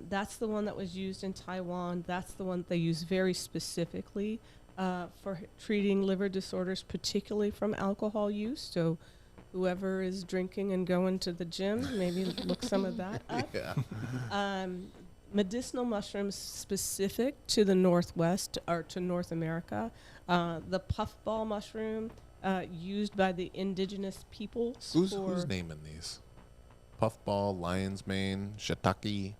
That's the one that was used in Taiwan. That's the one that they use very specifically for treating liver disorders, particularly from alcohol use. So whoever is drinking and going to the gym, maybe look some of that up. Yeah. Medicinal mushrooms specific to the Northwest or to North America. The puffball mushroom used by the indigenous peoples. Who's naming these? Puffball, lion's mane, shiitake.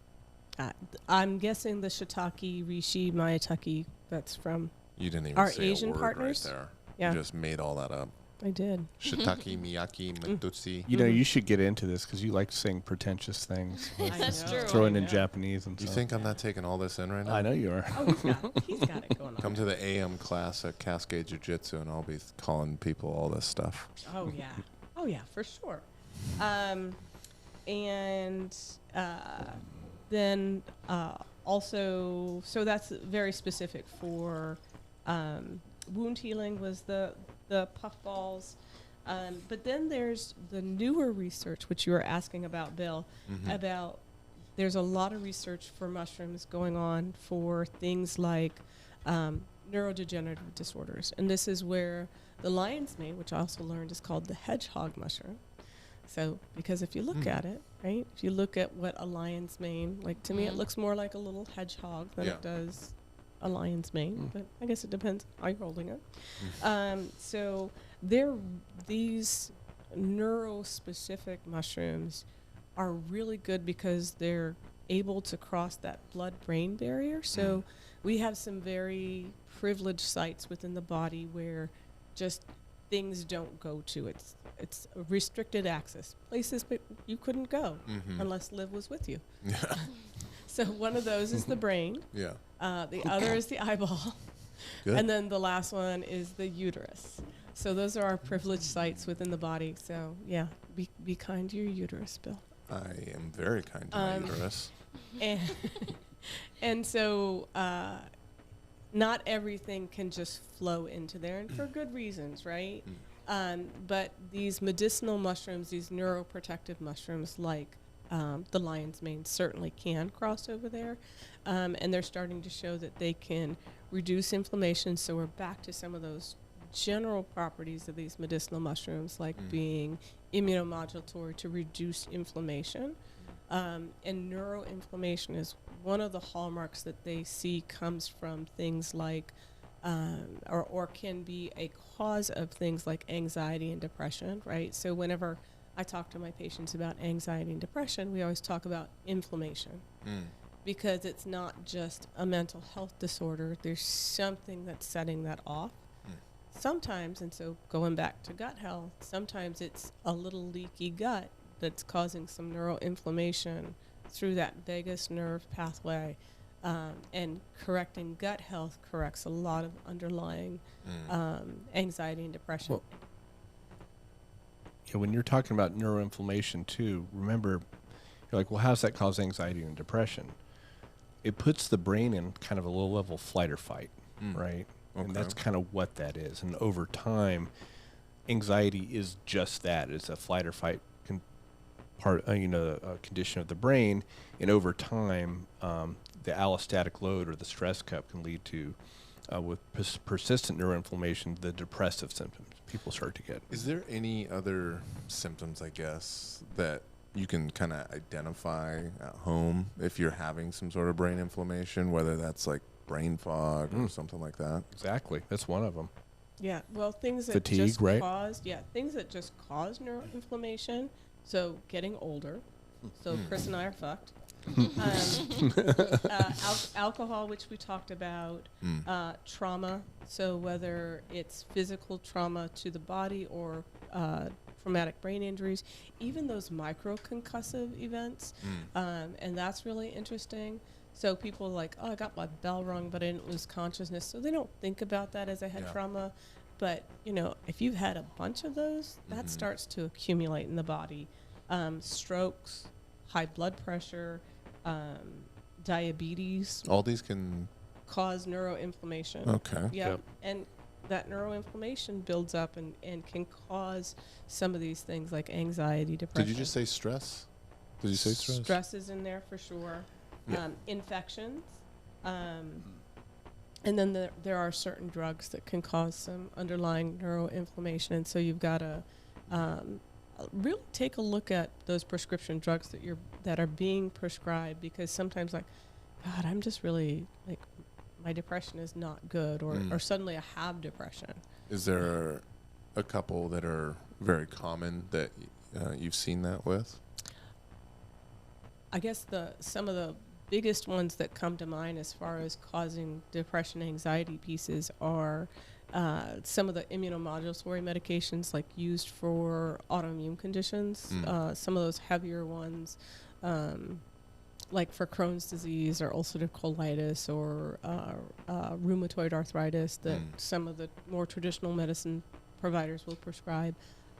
I'm guessing the shiitake, reishi, maitake. That's from You didn't even our say Asian a word partners. right there. Yeah. You just made all that up. I did. Shiitake, miyaki, mentutsi. You should get into this because you like saying pretentious things. That's true. Throwing in Japanese and You stuff. think I'm not taking all this in right now? I know you are. Oh, he's got it going on. Come to the AM class at Cascade Jiu-Jitsu, and I'll be calling people all this stuff. Oh yeah, for sure. And then also, so that's very specific for Wound healing was the puffballs. But then there's the newer research, which you were asking about, Bill, about there's a lot of research for mushrooms going on for things like neurodegenerative disorders. And this is where the lion's mane, which I also learned is called the hedgehog mushroom. So, because if you look at it, right, if you look at what a lion's mane, like to me it looks more like a little hedgehog than it does a lion's mane, but I guess it depends how you're holding it. So these neurospecific mushrooms are really good because they're able to cross that blood-brain barrier. So we have some very privileged sites within the body where just things don't go to. It's a restricted access, places but you couldn't go unless Liv was with you. Yeah. So one of those is the brain. Yeah. The other is the eyeball. Good. And then the last one is the uterus. So those are our privileged sites within the body. So yeah, be kind to your uterus, Bill. I am very kind to my uterus. And so not everything can just flow into there, and for good reasons, right? But these medicinal mushrooms, these neuroprotective mushrooms like the lion's mane certainly can cross over there. And they're starting to show that they can reduce inflammation. So we're back to some of those general properties of these medicinal mushrooms, like being immunomodulatory to reduce inflammation. And neuroinflammation is one of the hallmarks that they see comes from things like, or can be a cause of things like anxiety and depression, right? So whenever I talk to my patients about anxiety and depression, we always talk about inflammation. Because it's not just a mental health disorder. There's something that's setting that off. Sometimes, and so going back to gut health, sometimes it's a little leaky gut that's causing some neuroinflammation through that vagus nerve pathway. And correcting gut health corrects a lot of underlying anxiety and depression. Well, yeah, when you're talking about neuroinflammation too, remember, you're like, well, how does that cause anxiety and depression? It puts the brain in kind of a low level flight or fight, right? Okay. And that's kind of what that is. And over time, anxiety is just that. It's a flight or fight condition of the brain. And over time, the allostatic load or the stress cup can lead to, with persistent neuroinflammation, the depressive symptoms people start to get. Is there any other symptoms, I guess, that you can kind of identify at home if you're having some sort of brain inflammation, whether that's like brain fog or something like that? Exactly. That's one of them. Yeah. Well, things that Fatigue, just right? things that just cause neuroinflammation. So getting older. So Chris and I are fucked. Alcohol, which we talked about, trauma. So whether it's physical trauma to the body or traumatic brain injuries, even those microconcussive events, and that's really interesting. So people are like, oh, I got my bell rung, but I didn't lose consciousness. So they don't think about that as a head trauma. But, if you've had a bunch of those, that starts to accumulate in the body. Strokes, high blood pressure, diabetes. All these can cause neuroinflammation. Okay. Yep. And that neuroinflammation builds up and can cause some of these things like anxiety, depression. Did you just say stress? Did you say stress? Stress is in there for sure. Yeah. Infections. And then there are certain drugs that can cause some underlying neuroinflammation. And so you've got to really take a look at those prescription drugs that are being prescribed, because sometimes like, God, I'm just really like, my depression is not good, or suddenly I have depression. Is there a couple that are very common that you've seen that with? I guess some of the biggest ones that come to mind as far as causing depression, anxiety pieces are some of the immunomodulatory medications like used for autoimmune conditions. Some of those heavier ones, like for Crohn's disease or ulcerative colitis or rheumatoid arthritis, that some of the more traditional medicine providers will prescribe.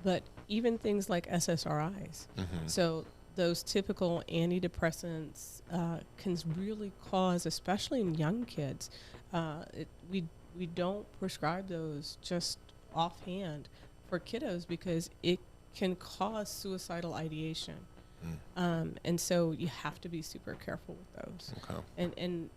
But even things like SSRIs. So those typical antidepressants can really cause, especially in young kids, we don't prescribe those just offhand for kiddos because it can cause suicidal ideation. And so you have to be super careful with those. Okay. And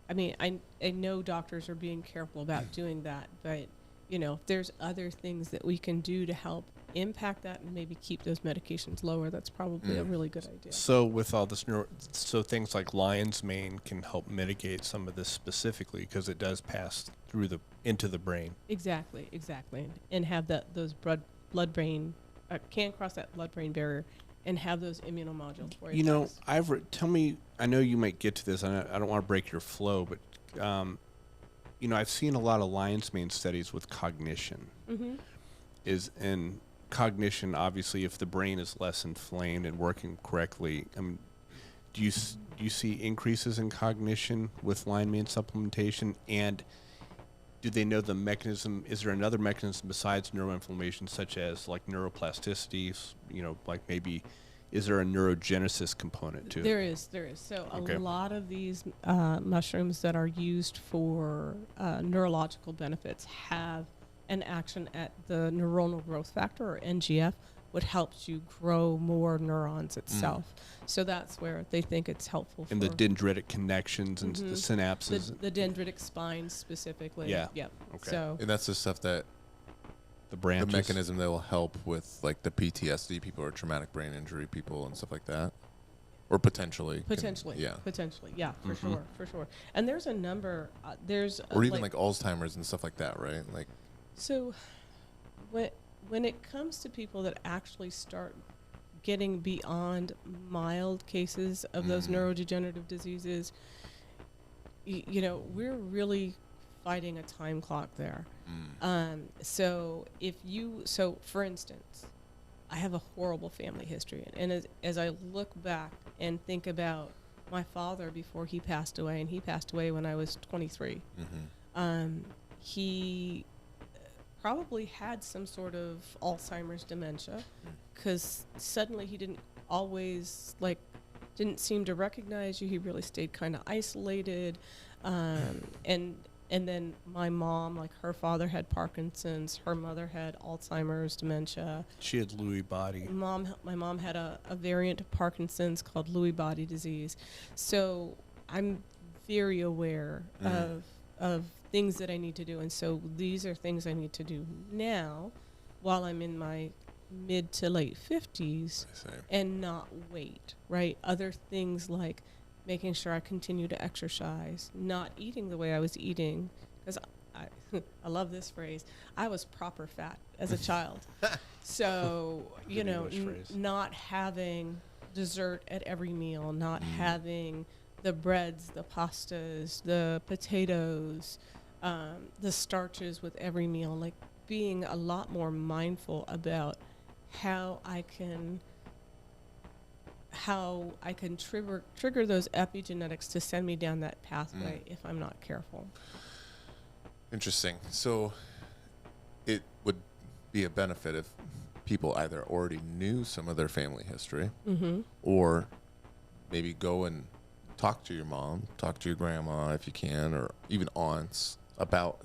I mean, I know doctors are being careful about doing that, but you know, if there's other things that we can do to help impact that and maybe keep those medications lower, that's probably a really good idea. So with all this so things like lion's mane can help mitigate some of this specifically because it does pass through into the brain. Exactly, and have those blood-brain can cross that blood-brain barrier and have those immunomodulatory. You know, tell me. I know you might get to this. I don't want to break your flow, but you know, I've seen a lot of lion's mane studies with cognition. In cognition, obviously, if the brain is less inflamed and working correctly, do you see increases in cognition with lion mane supplementation? And do they know the mechanism? Is there another mechanism besides neuroinflammation, such as like neuroplasticity? You know, like maybe, is there a neurogenesis component to it? There is. So a lot of these mushrooms that are used for neurological benefits have an action at the neuronal growth factor, or NGF, what helps you grow more neurons itself. So that's where they think it's helpful. And the dendritic connections and the synapses. The dendritic spine specifically. Yeah. Yep. Okay. So, and that's the stuff that the mechanism that will help with like the PTSD people or traumatic brain injury people and stuff like that. Or potentially. Potentially, yeah, for sure. And there's a number, or even like Alzheimer's and stuff like that, right? Like. So when it comes to people that actually start getting beyond mild cases of those neurodegenerative diseases, you know, we're really fighting a time clock there. So for instance, I have a horrible family history, and as I look back and think about my father before he passed away, and he passed away when I was 23, he probably had some sort of Alzheimer's dementia, because suddenly he didn't seem to recognize you. He really stayed kind of isolated, and then my mom, like her father had Parkinson's, her mother had Alzheimer's dementia. She had Lewy body. My mom had a variant of Parkinson's called Lewy body disease. So I'm very aware of things that I need to do. And so these are things I need to do now while I'm in my mid to late 50s and not wait, right? Other things like making sure I continue to exercise, not eating the way I was eating, because I love this phrase, I was proper fat as a child. So, you know, not having dessert at every meal, not having the breads, the pastas, the potatoes, the starches with every meal, like being a lot more mindful about how I can trigger those epigenetics to send me down that pathway if I'm not careful. Interesting. So it would be a benefit if people either already knew some of their family history or maybe go and talk to your mom, talk to your grandma if you can, or even aunts about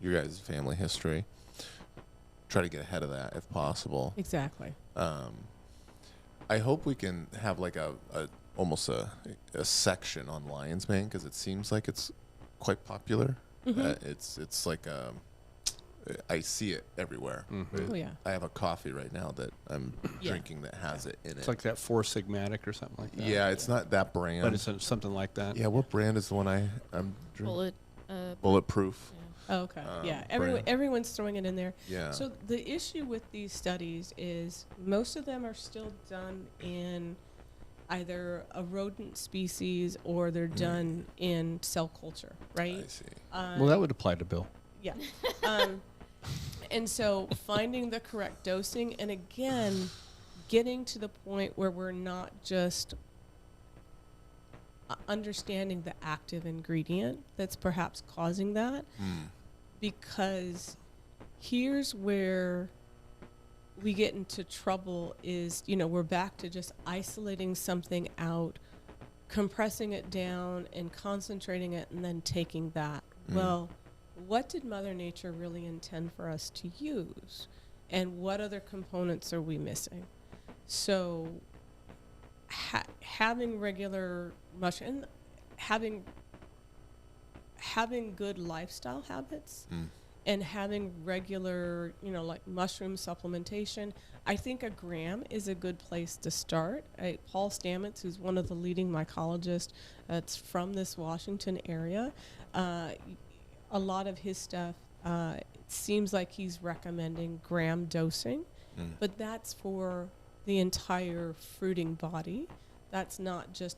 your guys' family history. Try to get ahead of that if possible. Exactly. I hope we can have like almost a section on lion's mane, because it seems like it's quite popular. It's like I see it everywhere. Oh yeah. I have a coffee right now that I'm drinking that has it in it. It's like that Four Sigmatic or something like that. Yeah, it's not that brand, but it's something like that. Yeah, what brand is the one I'm drinking? Bulletproof. Yeah. Oh, okay. Yeah, everyone's throwing it in there. Yeah. So the issue with these studies is most of them are still done in either a rodent species or they're done in cell culture, right? I see. Well, that would apply to Bill. Yeah. And so finding the correct dosing, and again, getting to the point where we're not just understanding the active ingredient that's perhaps causing that, because here's where we get into trouble is, you know, we're back to just isolating something out, compressing it down and concentrating it and then taking that. Well, what did Mother Nature really intend for us to use? And what other components are we missing? So having regular mushroom, having good lifestyle habits, and having regular, like mushroom supplementation, I think a gram is a good place to start. Paul Stamets, who's one of the leading mycologists that's from this Washington area, a lot of his stuff, it seems like he's recommending gram dosing, but that's for the entire fruiting body. That's not just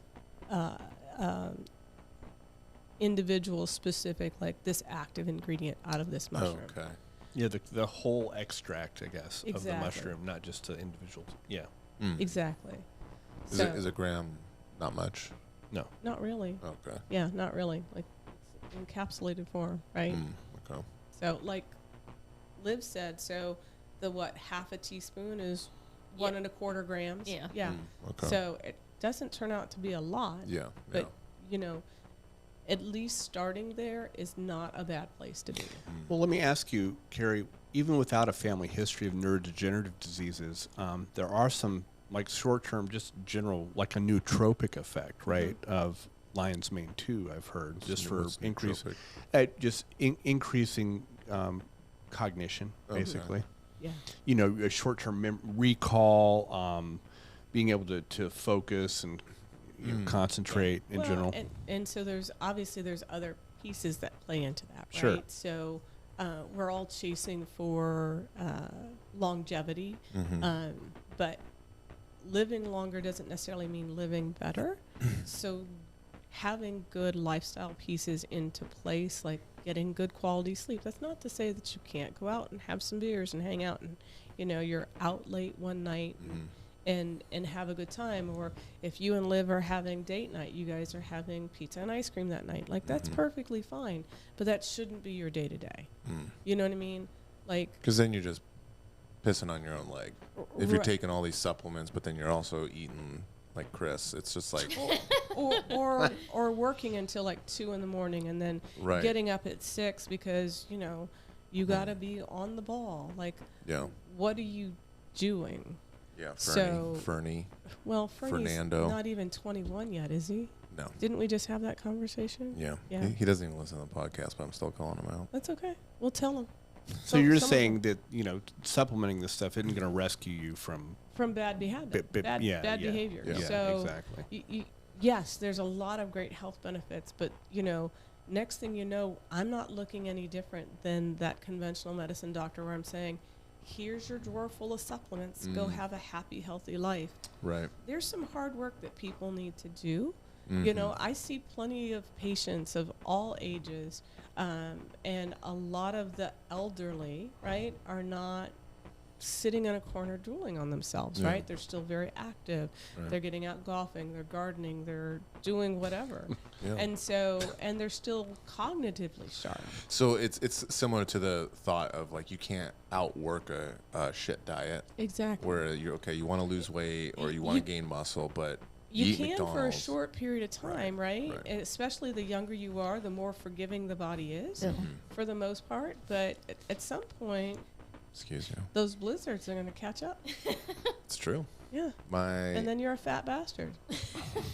individual specific, like this active ingredient out of this mushroom. Oh, okay. Yeah, the whole extract, I guess, Exactly. of the mushroom, not just the individual. Yeah. Exactly. Is a gram not much? No. Not really. Okay. Yeah, not really. Like it's encapsulated form, right? Okay. So like Liv said, so the half a teaspoon is 1.25 grams. Yeah. Yeah. Okay. So it doesn't turn out to be a lot. Yeah. But at least starting there is not a bad place to be. Well, let me ask you, Carrie, even without a family history of neurodegenerative diseases, there are some like short-term, just general, like a nootropic effect, right, of lion's mane too, I've heard, just for increasing cognition, basically. Yeah. A short-term recall, being able to focus and concentrate in general. And so there's other pieces that play into that, right? Sure. So we're all chasing for longevity, but living longer doesn't necessarily mean living better. So having good lifestyle pieces into place, like getting good quality sleep, that's not to say that you can't go out and have some beers and hang out and you're out late one night and have a good time. Or if you and Liv are having date night, you guys are having pizza and ice cream that night, like that's perfectly fine, but that shouldn't be your day to day. You know what I mean? Like, because then you're just pissing on your own leg. If you're taking all these supplements, but then you're also eating like Chris, it's just like or working until like 2 a.m. and then getting up at 6 because you gotta be on the ball. Like, what are you doing? Yeah, Fernie. Well, Fernie's Fernando. not even 21 yet, is he? No. Didn't we just have that conversation? Yeah. Yeah. He doesn't even listen to the podcast, but I'm still calling him out. That's okay. We'll tell him. So you're saying that supplementing this stuff isn't going to rescue you from bad behavior. Bad behavior. Yeah. So exactly. Yes, there's a lot of great health benefits, but next thing you know, I'm not looking any different than that conventional medicine doctor where I'm saying, here's your drawer full of supplements. Go have a happy, healthy life. Right. There's some hard work that people need to do. I see plenty of patients of all ages, and a lot of the elderly, right, are not sitting in a corner drooling on themselves, right? They're still very active. Right. They're getting out golfing, they're gardening, they're doing whatever. And they're still cognitively sharp. So it's similar to the thought of like you can't outwork a shit diet. Exactly. Where you want to lose weight or you want to gain muscle, but you can McDonald's for a short period of time, right? And especially the younger you are, the more forgiving the body is for the most part. But at some point, excuse you, those blizzards are going to catch up. It's true. Yeah. And then you're a fat bastard.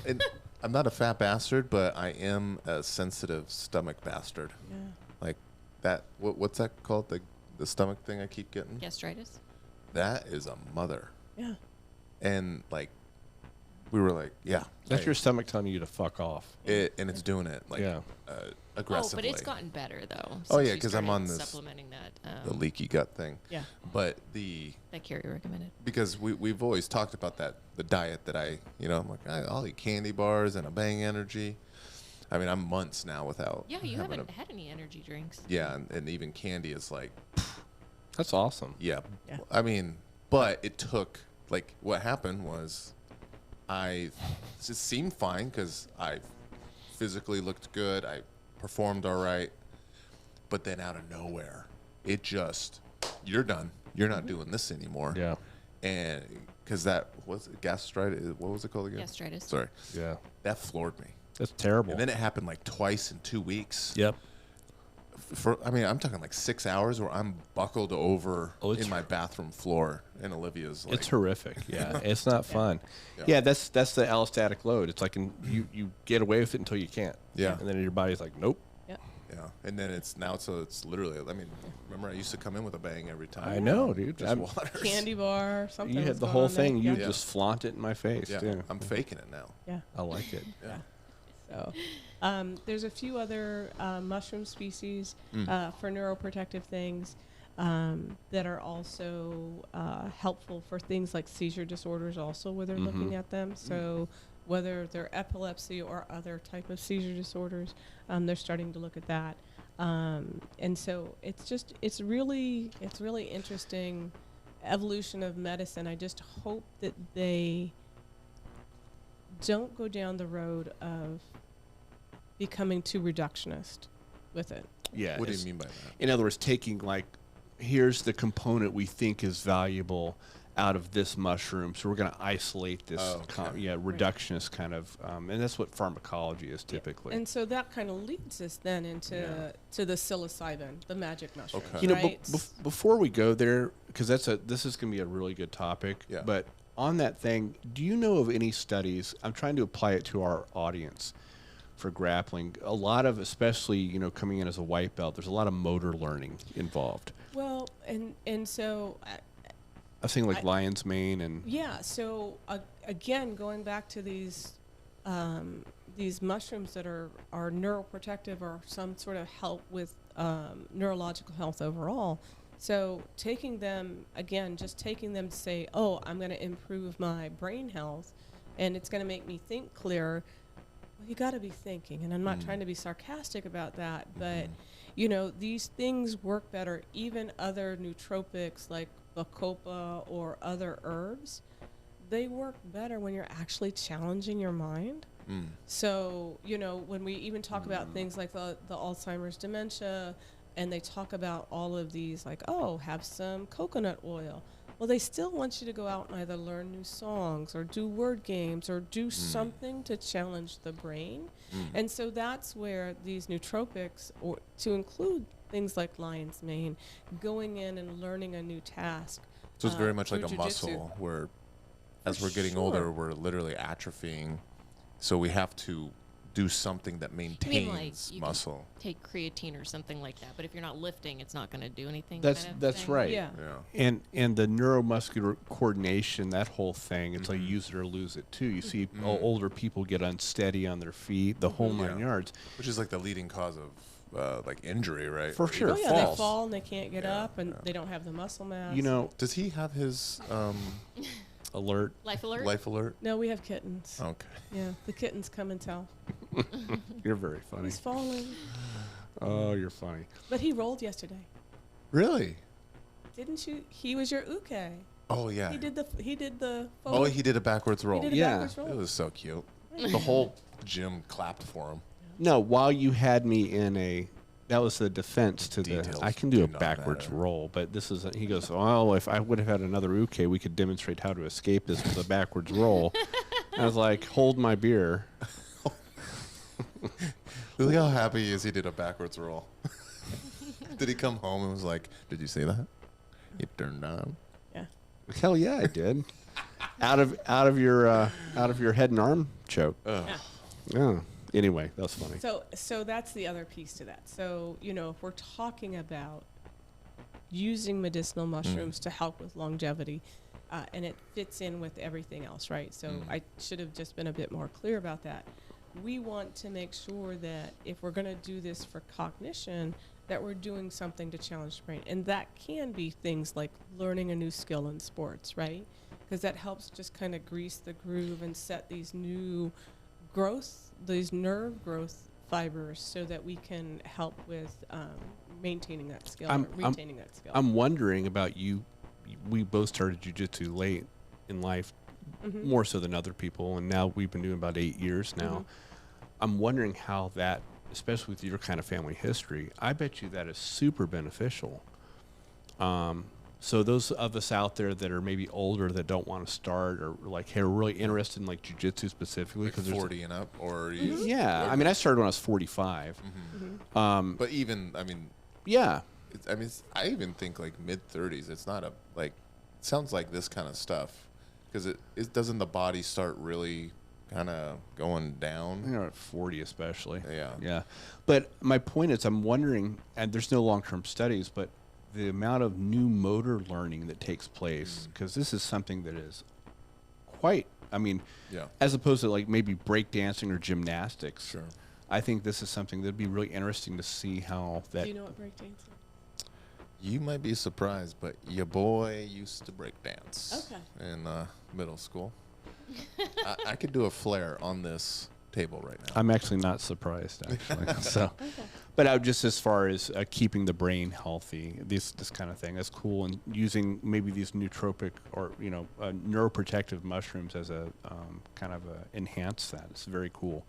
And I'm not a fat bastard, but I am a sensitive stomach bastard. Yeah. Like that. What's that called? The stomach thing I keep getting? Gastritis. That is a mother. Yeah. And like, we were like, that's your stomach telling you to fuck off. And it's doing it like aggressively. Oh, but it's gotten better though. Oh yeah, because I'm on this supplementing that the leaky gut thing. Yeah. But that Carrie recommended. Because we've always talked about the diet that I'm like I'll eat candy bars and a Bang Energy. I mean, I'm months now without. Yeah, you haven't had any energy drinks. Yeah, and even candy is like. That's awesome. Yeah. I mean, but it took like what happened was. It seemed fine because I physically looked good. I performed all right. But then out of nowhere, it just, you're done. You're not doing this anymore. Yeah. And because that was gastritis. What was it called again? Gastritis. Sorry. Yeah. That floored me. That's terrible. And then it happened like twice in 2 weeks. Yep. I'm talking like 6 hours where I'm buckled over in my bathroom floor, and Olivia's like, it's horrific. Yeah, it's not fun. Yeah, that's the allostatic load. It's like you get away with it until you can't. Yeah, and then your body's like, nope. Yeah, and then it's literally. I mean, remember I used to come in with a bang every time. I know, dude. Just water. Candy bar, something. You had the whole thing. You just flaunt it in my face. Yeah, too. I'm faking it now. Yeah, I like it. Yeah. So, there's a few other mushroom species for neuroprotective things that are also helpful for things like seizure disorders. Also, where they're looking at them. So. Whether they're epilepsy or other type of seizure disorders, they're starting to look at that, and so it's really interesting evolution of medicine. I just hope that they don't go down the road of becoming too reductionist with it. Yeah. What do you mean by that? In other words, taking like, here's the component we think is valuable out of this mushroom, so we're going to isolate this reductionist kind of and that's what pharmacology is typically. And so that kind of leads us then into to the psilocybin, the magic mushroom. Okay. You know, before we go there, because this is going to be a really good topic, but on that thing, do you know of any studies? I'm trying to apply it to our audience for grappling. A lot of, especially, coming in as a white belt, there's a lot of motor learning involved. Well, and so I was thinking like lion's mane and so again, going back to these mushrooms that are neuroprotective or some sort of help with neurological health overall. So taking them to say, oh, I'm going to improve my brain health, and it's going to make me think clearer. Well, you got to be thinking, and I'm not trying to be sarcastic about that, but these things work better. Even other nootropics like bacopa or other herbs, they work better when you're actually challenging your mind. So, when we even talk about things like the Alzheimer's dementia, and they talk about all of these, like, oh, have some coconut oil. Well, they still want you to go out and either learn new songs or do word games or do something to challenge the brain. And so that's where these nootropics, or to include things like lion's mane, going in and learning a new task. So it's very much like a jiu-jitsu. muscle where, as we're getting older, we're literally atrophying. So we have to do something that maintains muscle. Take creatine or something like that, but if you're not lifting, it's not going to do anything. That's right. Yeah. And the neuromuscular coordination, that whole thing, it's like use it or lose it too. You see older people get unsteady on their feet, the whole 9 yards, which is like the leading cause of like injury, right? For sure. Oh, yeah, falls. they fall and they can't get up, and they don't have the muscle mass. Does he have his alert? Life alert? Life alert? No, we have kittens. Okay. Yeah, the kittens come and tell. You're very funny. He's falling. Oh, you're funny. But he rolled yesterday. Really? Didn't you? He was your uke. Oh yeah. He did the. Oh, he did a backwards roll. He did a backwards roll. It was so cute. The whole gym clapped for him. No, while you had me in that was the defense to Details I can do a do not backwards matter. roll, but this is he goes, well, if I would have had another uke, we could demonstrate how to escape this with a backwards roll. I was like, hold my beer. Look how happy he is he did a backwards roll. Did he come home and was like, did you see that? He turned on. Yeah. Hell yeah, I did. out of your head and arm choke. Yeah. Anyway, that was funny. So that's the other piece to that. So, if we're talking about using medicinal mushrooms to help with longevity, and it fits in with everything else, right? So I should have just been a bit more clear about that. We want to make sure that if we're going to do this for cognition, that we're doing something to challenge the brain. And that can be things like learning a new skill in sports, right? Because that helps just kind of grease the groove and set these new these nerve growth fibers so that we can help with maintaining that skill, retaining that skill. I'm wondering about you. We both started jiu-jitsu late in life, more so than other people, and now we've been doing about 8 years now. I'm wondering how that, especially with your kind of family history, I bet you that is super beneficial. So those of us out there that are maybe older that don't want to start, or like, hey, we're really interested in like jiu-jitsu specifically, because like 40 and up, or I mean, I started when I was 45. But even, I mean, Yeah. I even think like mid-30s. It's not it sounds like this kind of stuff, because it doesn't the body start really kind of going down? At 40 especially. Yeah. Yeah. But my point is, I'm wondering, and there's no long-term studies, but the amount of new motor learning that takes place, because this is something that is quite, as opposed to like maybe breakdancing or gymnastics. Sure. I think this is something that'd be really interesting to see how that. Do you know what breakdancing? You might be surprised, but your boy used to break dance. Okay. In middle school. I could do a flare on this table right now. I'm actually not surprised, actually. So, but I would just, as far as keeping the brain healthy, this kind of thing, that's cool, and using maybe these nootropic or neuroprotective mushrooms as a kind of enhance that. It's very cool.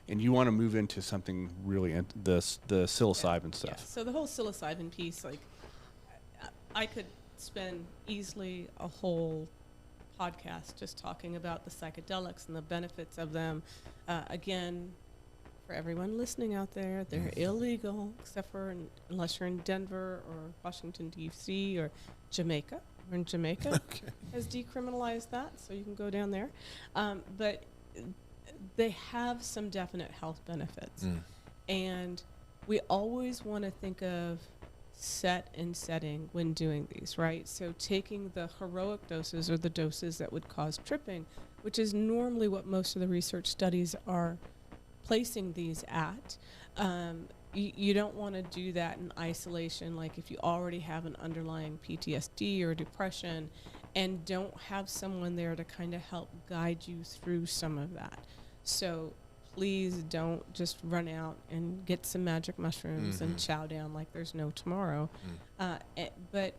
And you want to move into something really the psilocybin stuff. Yeah. So the whole psilocybin piece, like, I could spend easily a whole podcast just talking about the psychedelics and the benefits of them. Again, for everyone listening out there, they're illegal, except for unless you're in Denver or Washington, D.C. or Jamaica. We're in Jamaica. Has decriminalized that, so you can go down there. But they have some definite health benefits. And we always want to think of set and setting when doing these, right? So taking the heroic doses or the doses that would cause tripping, which is normally what most of the research studies are placing these at. You don't want to do that in isolation, like if you already have an underlying PTSD or depression and don't have someone there to kind of help guide you through some of that. So please don't just run out and get some magic mushrooms and chow down like there's no tomorrow. But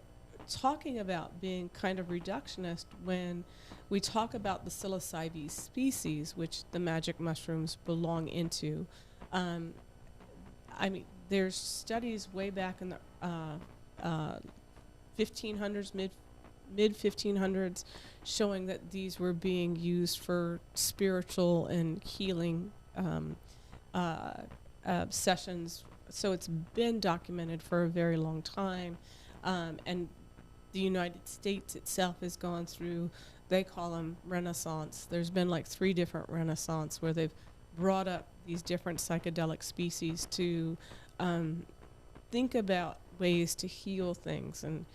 talking about being kind of reductionist, when we talk about the psilocybin species, which the magic mushrooms belong into, there's studies way back in the 1500s, mid 1500s, showing that these were being used for spiritual and healing sessions. So it's been documented for a very long time. And the United States itself has gone through, they call them Renaissance. There's been like 3 different Renaissance where they've brought up these different psychedelic species to think about ways to heal things. And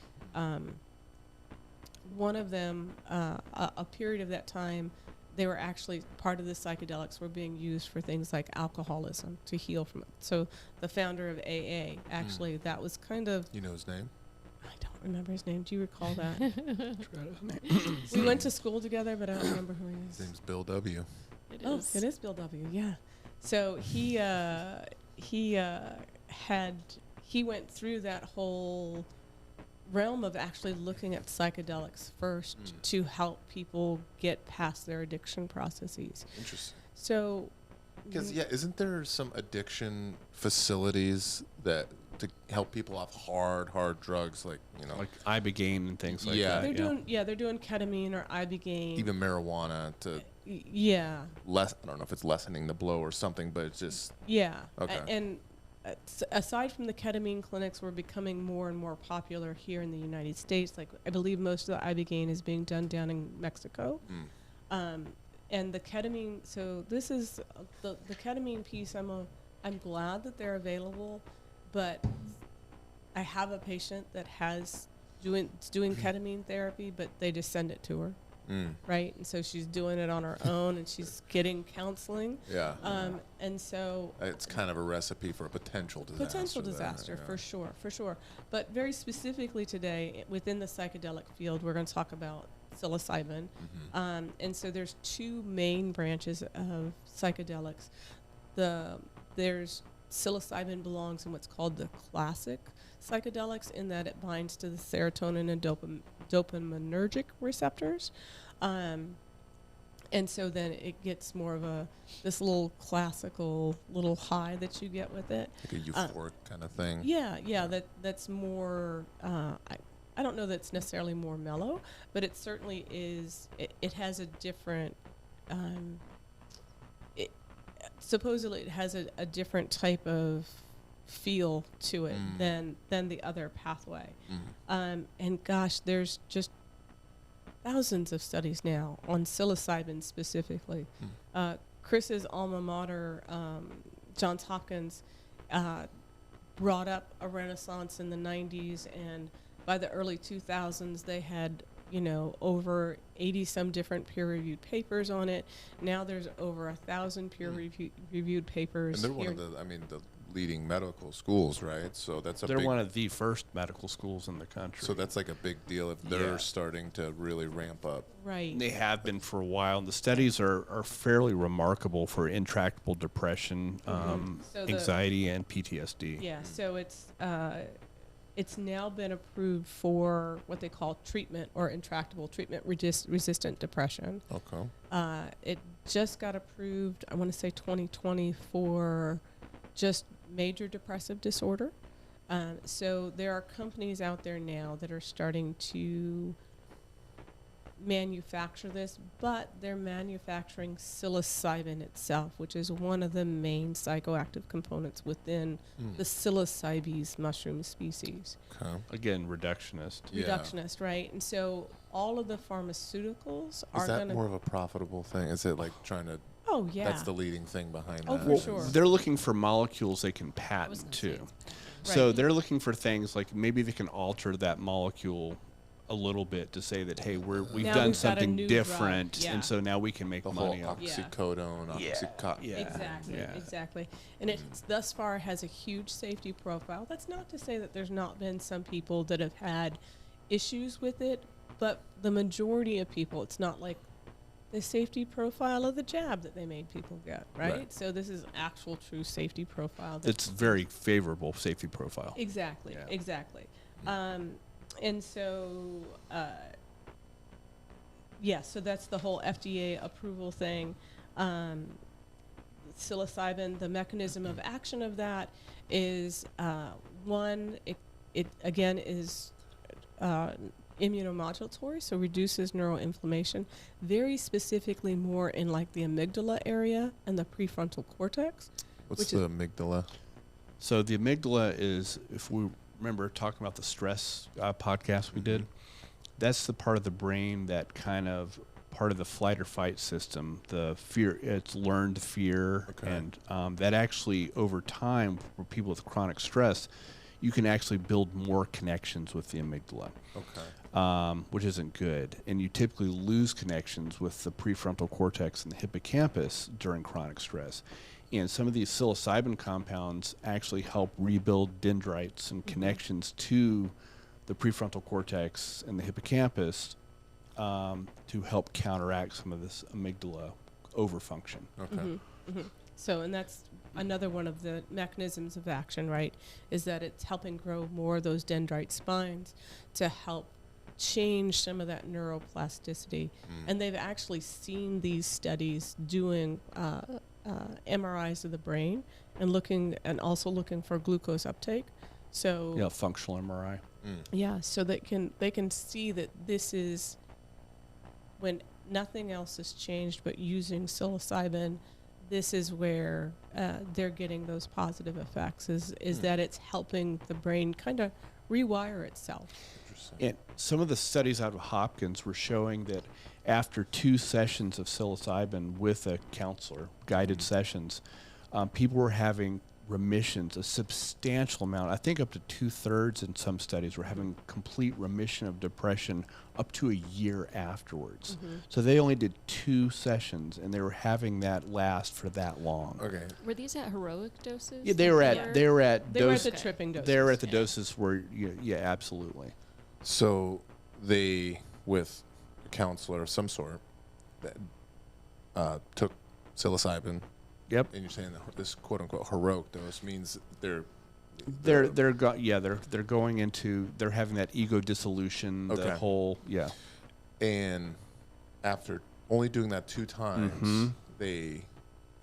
one of them, a period of that time, they were actually part of the psychedelics were being used for things like alcoholism to heal from it. So the founder of AA, actually, that was kind of... You know his name? I don't remember his name. Do you recall that? We went to school together, but I don't remember who he is. His name's Bill W. It is Bill W., yeah. So he went through that whole realm of actually looking at psychedelics first to help people get past their addiction processes. Interesting. So, because isn't there some addiction facilities that to help people off hard drugs, like like Ibogaine and things like that? They're doing ketamine or Ibogaine, even marijuana to I don't know if it's lessening the blow or something, but it's just okay. And aside from the ketamine clinics, we're becoming more and more popular here in the United States. Like, I believe most of the Ibogaine is being done down in Mexico. And the ketamine, so this is the ketamine piece. I'm glad that they're available, but I have a patient that doing ketamine therapy, but they just send it to her. Right, and so she's doing it on her own, and she's getting counseling. And so it's kind of a recipe for a potential disaster. For sure. But very specifically today, within the psychedelic field, we're going to talk about psilocybin. And so there's 2 main branches of psychedelics. There's psilocybin belongs in what's called the classic psychedelics, in that it binds to the serotonin and dopaminergic receptors, and so then it gets more of this little classical little high that you get with it, like a euphoric kind of thing. That's more I don't know that it's necessarily more mellow, but it certainly is. It has a different supposedly it has a different type of feel to it than the other pathway. And gosh, there's just thousands of studies now on psilocybin specifically. Chris's alma mater, Johns Hopkins, brought up a renaissance in the 90s, and by the early 2000s they had over 80 some different peer-reviewed papers on it. Now there's over 1,000 peer-reviewed papers. And they're one of the leading medical schools, right? So they're one of the first medical schools in the country. So that's like a big deal if they're starting to really ramp up. Right. They have been for a while. And the studies are fairly remarkable for intractable depression, anxiety, and PTSD. Yeah. So it's now been approved for what they call treatment or intractable treatment-resistant depression. Okay. It just got approved, I want to say 2020, for just major depressive disorder. So there are companies out there now that are starting to manufacture this, but they're manufacturing psilocybin itself, which is one of the main psychoactive components within the psilocybes mushroom species. Okay. Again, reductionist. Reductionist, right? And so all of the pharmaceuticals are going to... Is that more of a profitable thing? Is it like trying to... Oh, yeah. That's the leading thing behind that. Oh, for sure. They're looking for molecules they can patent too. So Right. they're looking for things like maybe they can alter that molecule a little bit to say that, hey, we've Now done we've got a something new different, drug. Yeah. and so now we can make The money whole off. oxycodone, oxycontin. Yeah. Exactly, Yeah. exactly. And it thus far has a huge safety profile. That's not to say that there's not been some people that have had issues with it, but the majority of people, it's not like the safety profile of the jab that they made people get, right? So this is actual true safety profile. It's very favorable safety profile. Exactly, Yeah. exactly. And so, so that's the whole FDA approval thing. Psilocybin, the mechanism of action of that is, it again is immunomodulatory, so reduces neuroinflammation, very specifically more in like the amygdala area and the prefrontal cortex. What's the amygdala? So the amygdala is, if we remember talking about the stress podcast we did, that's the part of the brain that kind of part of the flight or fight system, the fear, it's learned fear. And that actually over time for people with chronic stress, you can actually build more connections with the amygdala. Which isn't good. And you typically lose connections with the prefrontal cortex and the hippocampus during chronic stress. And some of these psilocybin compounds actually help rebuild dendrites and connections to the prefrontal cortex and the hippocampus to help counteract some of this amygdala overfunction. So, and that's another one of the mechanisms of action, right, is that it's helping grow more of those dendrite spines to help change some of that neuroplasticity. And they've actually seen these studies doing MRIs of the brain and also looking for glucose uptake. So functional MRI. So they can see that this is when nothing else has changed, but using psilocybin, this is where they're getting those positive effects. Is that it's helping the brain kind of rewire itself. And some of the studies out of Hopkins were showing that after 2 sessions of psilocybin with a counselor, guided sessions, people were having remissions, a substantial amount. I think up to 2/3 in some studies were having complete remission of depression up to a year afterwards. So they only did 2 sessions, and they were having that last for that long. Were these at heroic doses? Yeah, they were at the tripping doses. They were at the doses where absolutely. So they, with a counselor of some sort, that took psilocybin. Yep. And you're saying that this quote unquote heroic dose means they're going into, they're having that ego dissolution, the whole And after only doing that 2 times, they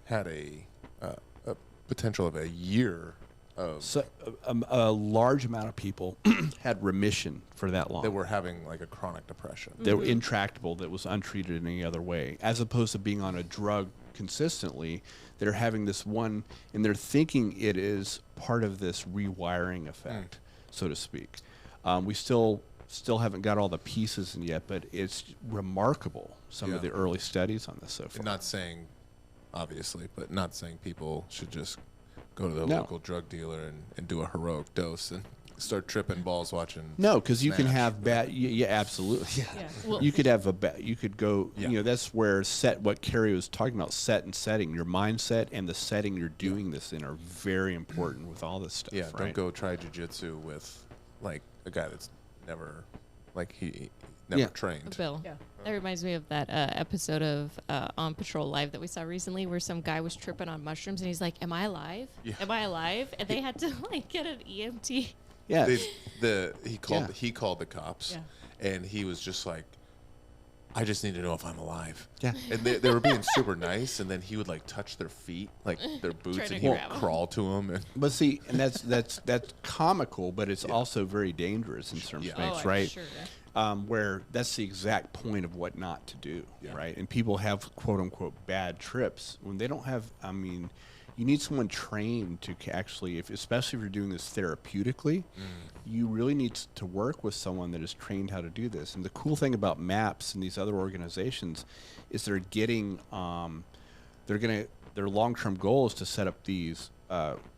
had a potential of a year of. So a large amount of people had remission for that long. They were having like a chronic depression. They were intractable, that was untreated in any other way, as opposed to being on a drug consistently. They're having this one, and they're thinking it is part of this rewiring effect, so to speak. We still haven't got all the pieces in yet, but it's remarkable, some of the early studies on this so far. And not saying, obviously, but not saying people should just go to the local drug dealer and do a heroic dose and start tripping balls watching. No, because you can have bad. Yeah, absolutely. Yeah. Well, you could have you could go. That's where what Carrie was talking about. Set and setting. Your mindset and the setting you're doing this in are very important with all this stuff. Yeah. Right? Don't go try jujitsu with like a guy that's never trained. Bill. Yeah. That reminds me of that episode of On Patrol Live that we saw recently, where some guy was tripping on mushrooms, and he's like, "Am I alive? Yeah. Am I alive?" And they had to get an EMT. Yeah. He called the cops, and he was just like, I just need to know if I'm alive. Yeah. And they were being super nice, and then he would like touch their feet, like their boots, and he would crawl to them. But see, and that's comical, but it's also very dangerous in some respects, right? Sure, where that's the exact point of what not to do, right? And people have quote unquote bad trips when they don't have. I mean, you need someone trained to actually, especially if you're doing this therapeutically, you really need to work with someone that is trained how to do this. And the cool thing about MAPS and these other organizations is they're getting, their long-term goal is to set up these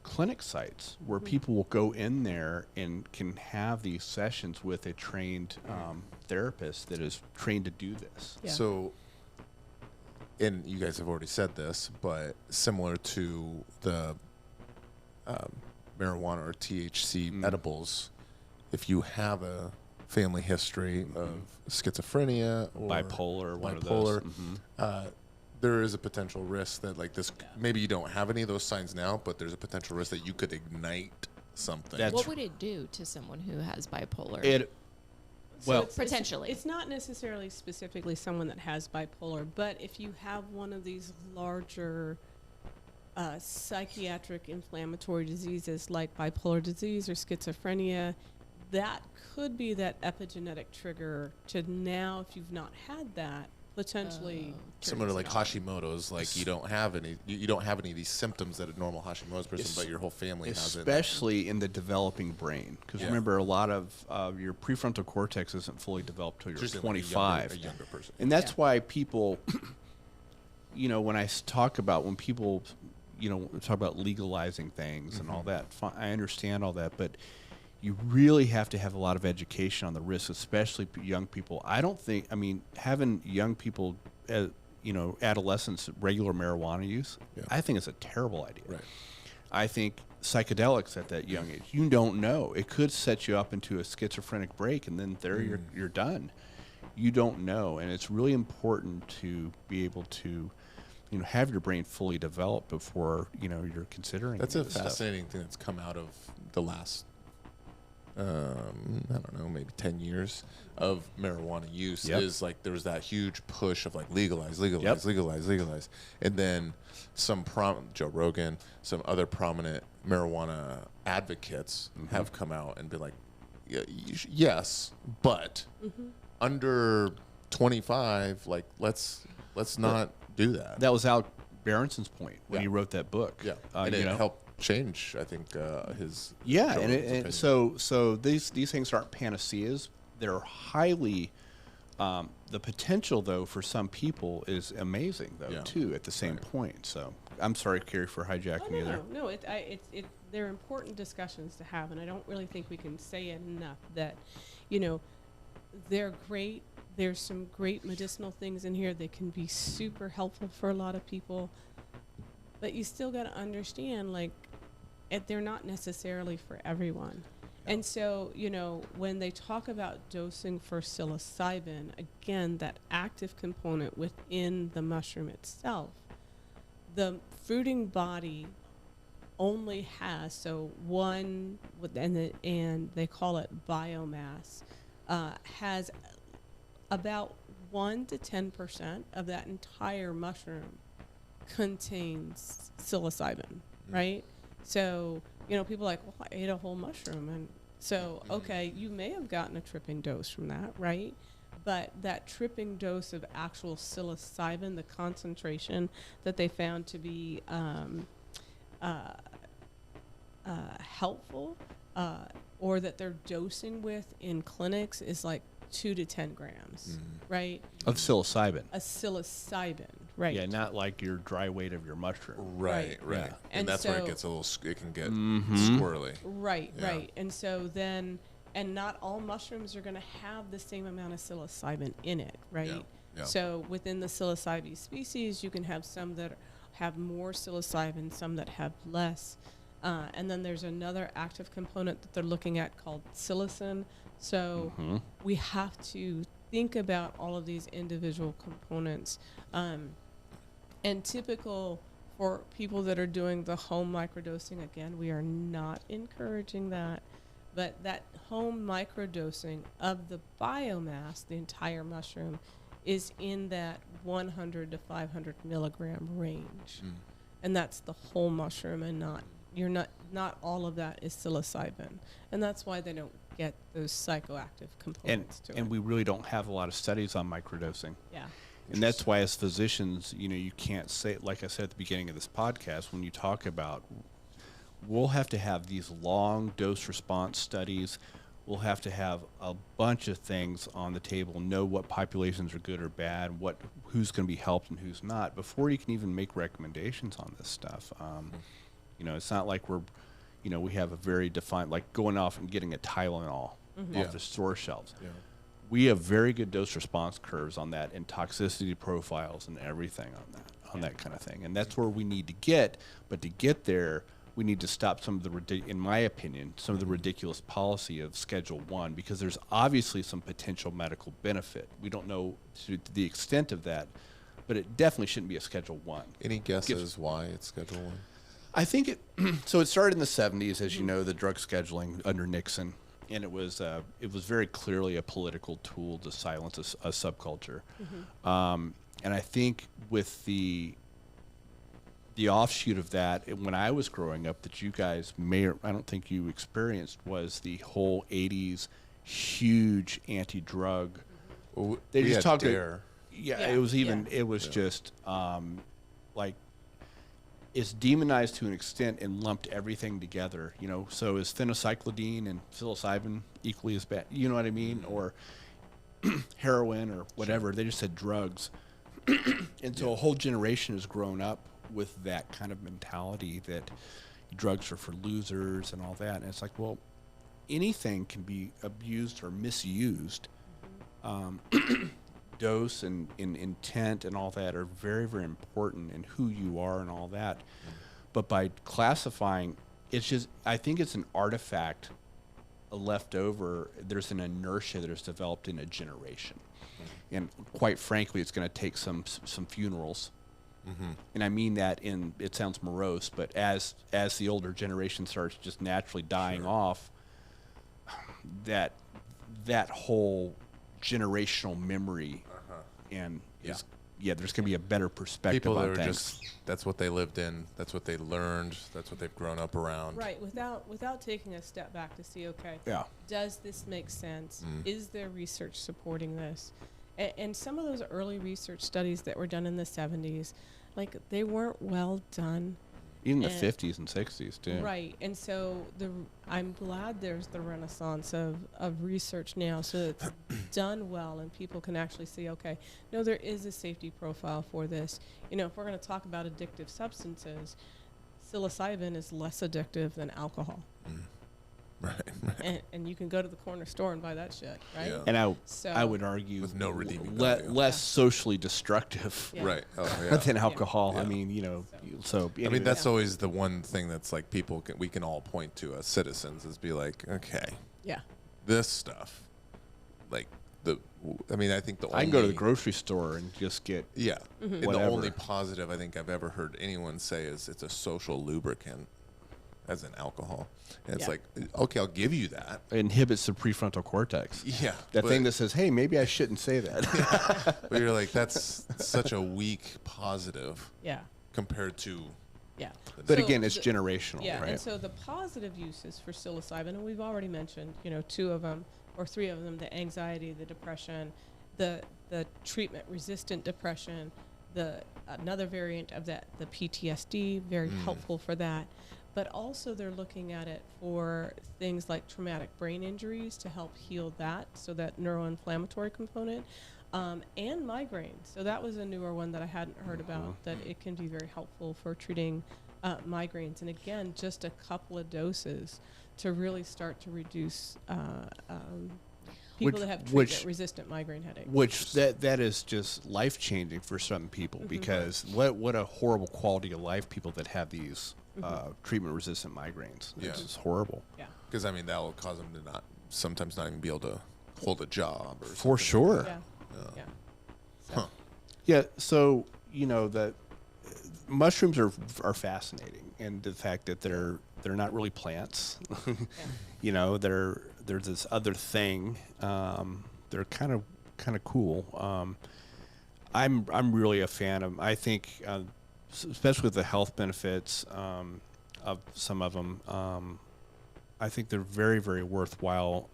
clinic sites where people will go in there and can have these sessions with a trained therapist that is trained to do this. Yeah. So, and you guys have already said this, but similar to the marijuana or THC edibles, if you have a family history of schizophrenia or bipolar, one of those, there is a potential risk that like this, maybe you don't have any of those signs now, but there's a potential risk that you could ignite something. What would it do to someone who has bipolar? Potentially. It's not necessarily specifically someone that has bipolar, but if you have one of these larger psychiatric inflammatory diseases like bipolar disease or schizophrenia, that could be that epigenetic trigger to now, if you've not had that, potentially similar to like Hashimoto's, like you don't have any of these symptoms that a normal Hashimoto's person, but your whole family has it. Especially in the developing brain, because remember, a lot of your prefrontal cortex isn't fully developed till you're 25. A younger person, and that's why people, when I talk about when people, talk about legalizing things and all that, I understand all that, but you really have to have a lot of education on the risks, especially young people. Having young people, adolescents, regular marijuana use, I think it's a terrible idea. Right. I think psychedelics at that young age, you don't know. It could set you up into a schizophrenic break, and then you're done. You don't know, and it's really important to be able to, have your brain fully developed before you're considering. That's a fascinating thing that's come out of the last. I don't know, maybe 10 years of marijuana use is like there was that huge push of like legalize. And then Joe Rogan, some other prominent marijuana advocates have come out and been like, yes, but under 25, like let's not do that. That was Al Berenson's point when he wrote that book. Yeah, and it helped change, I think, his and so these things aren't panaceas. They're highly the potential though for some people is amazing though too at the same point. So I'm sorry, Carrie, for hijacking you there. No, they're important discussions to have, and I don't really think we can say it enough that they're great. There's some great medicinal things in here that can be super helpful for a lot of people, but you still got to understand, like, they're not necessarily for everyone. And so, when they talk about dosing for psilocybin, again, that active component within the mushroom itself, the fruiting body only has, and they call it biomass, has about 1 to 10% of that entire mushroom contains psilocybin, right? So, people are like, well, I ate a whole mushroom. And so, okay, you may have gotten a tripping dose from that, right? But that tripping dose of actual psilocybin, the concentration that they found to be helpful or that they're dosing with in clinics is like 2 to 10 grams, right? Of psilocybin. A psilocybin, right? Yeah, not like your dry weight of your mushroom. Right. Yeah. And that's where it gets it can get squirrely. Right. And so then, and not all mushrooms are going to have the same amount of psilocybin in it, right? Yeah. So within the psilocybin species, you can have some that have more psilocybin, some that have less. And then there's another active component that they're looking at called psilocin. So we have to think about all of these individual components. And typical for people that are doing the home microdosing, again, we are not encouraging that. But that home microdosing of the biomass, the entire mushroom, is in that 100 to 500 milligram range. And that's the whole mushroom, and not all of that is psilocybin. And that's why they don't get those psychoactive components to it. And we really don't have a lot of studies on microdosing. Yeah. And that's why as physicians, you can't say, like I said at the beginning of this podcast, when you talk about, we'll have to have these long dose response studies. We'll have to have a bunch of things on the table, know what populations are good or bad, who's going to be helped and who's not, before you can even make recommendations on this stuff. It's not like we have a very defined, like going off and getting a Tylenol off the store shelves. Yeah. We have very good dose response curves on that, and toxicity profiles and everything on that kind of thing. And that's where we need to get. But to get there, we need to stop some of in my opinion, some of the ridiculous policy of Schedule 1, because there's obviously some potential medical benefit. We don't know to the extent of that, but it definitely shouldn't be a Schedule 1. Any guesses why it's Schedule 1? I think so it started in the 70s, as you know, the drug scheduling under Nixon. And it was very clearly a political tool to silence a subculture. And I think with the offshoot of that, when I was growing up, that you guys I don't think you experienced, was the whole 80s huge anti-drug. Well, they just talked Dare. It was just like, it's demonized to an extent and lumped everything together, so is phencyclidine and psilocybin equally as bad, you know what I mean? Or heroin or whatever. Sure. They just said drugs. And so a whole generation has grown up with that kind of mentality that drugs are for losers and all that. And it's like, well, anything can be abused or misused. Dose and intent and all that are very, very important, in who you are and all that. But by classifying, I think it's an artifact left over. There's an inertia that is developed in a generation. And quite frankly, it's going to take some funerals. And I mean that it sounds morose, but as the older generation starts just naturally dying off, that whole generational memory and there's going to be a better perspective People on that are things. that's what they lived in, that's what they learned, that's what they've grown up around. Right, without taking a step back to see, does this make sense? Is there research supporting this? And some of those early research studies that were done in the 70s, like, they weren't well done. Even the 50s and 60s, too. Right. And so I'm glad there's the renaissance of research now, so it's done well and people can actually see, no, there is a safety profile for this. If we're going to talk about addictive substances, psilocybin is less addictive than alcohol. Right. And you can go to the corner store and buy that shit, right? Yeah. And I would argue with no redeeming value. Less socially destructive, right? Than alcohol. Yeah. I mean, so I mean, that's always the one thing that's like we can all point to as citizens, is be like, this stuff, like I think I can go to the grocery store and just get and the only positive I think I've ever heard anyone say is it's a social lubricant as an alcohol. And it's like, okay, I'll give you that. It inhibits the prefrontal cortex. Yeah. That thing that says, hey, maybe I shouldn't say that. But you're like, that's such a weak positive. Yeah. Compared to. Yeah. But again, it's generational, right? And so the positive uses for psilocybin, and we've already mentioned, 2 of them or 3 of them, the anxiety, the depression, the treatment-resistant depression, another variant of that, the PTSD, very helpful for that. but also they're looking at it for things like traumatic brain injuries to help heal that, so that neuroinflammatory component, and migraine. So that was a newer one that I hadn't heard about, that it can be very helpful for treating migraines. And again, just a couple of doses to really start to reduce people that have treatment-resistant migraine headaches. Which that is just life-changing for some people, because what a horrible quality of life people that have these treatment-resistant migraines. Yeah. It's horrible. Yeah. Because, I mean, that will cause them to sometimes not even be able to hold a job. Or For sure. Yeah. Yeah. Huh. Yeah, so, that mushrooms are fascinating, and the fact that they're not really plants. They're this other thing. They're kind of cool. I'm really a fan of. I think, especially with the health benefits of some of them, I think they're very, very worthwhile.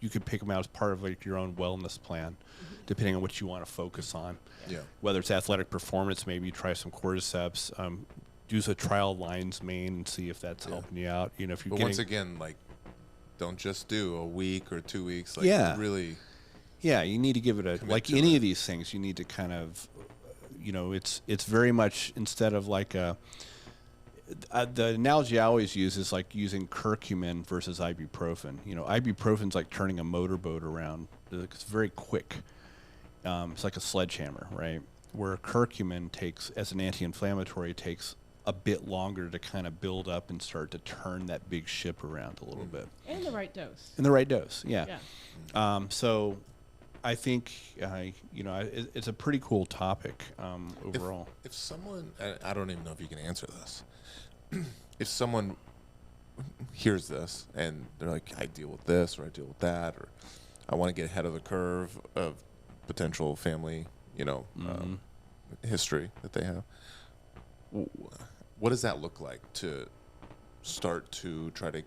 You could pick them out as part of your own wellness plan, depending on what you want to focus on. Yeah. Whether it's athletic performance, maybe you try some cordyceps. Do a trial lion's mane and see if that's helping you out. If you're once again, don't just do a week or 2 weeks. Really. Yeah, you need to give it like any of these things. You need to kind of, it's very much, instead of like the analogy I always use is like using curcumin versus ibuprofen. Ibuprofen's like turning a motorboat around. It's very quick. It's like a sledgehammer, right? Where curcumin takes, as an anti-inflammatory, takes a bit longer to kind of build up and start to turn that big ship around a little bit. And the right dose. In the right dose, yeah. So I think, it's a pretty cool topic overall. If someone, I don't even know if you can answer this. If someone hears this and they're like, I deal with this or I deal with that, or I want to get ahead of the curve of potential family, history that they have, what does that look like to start to try to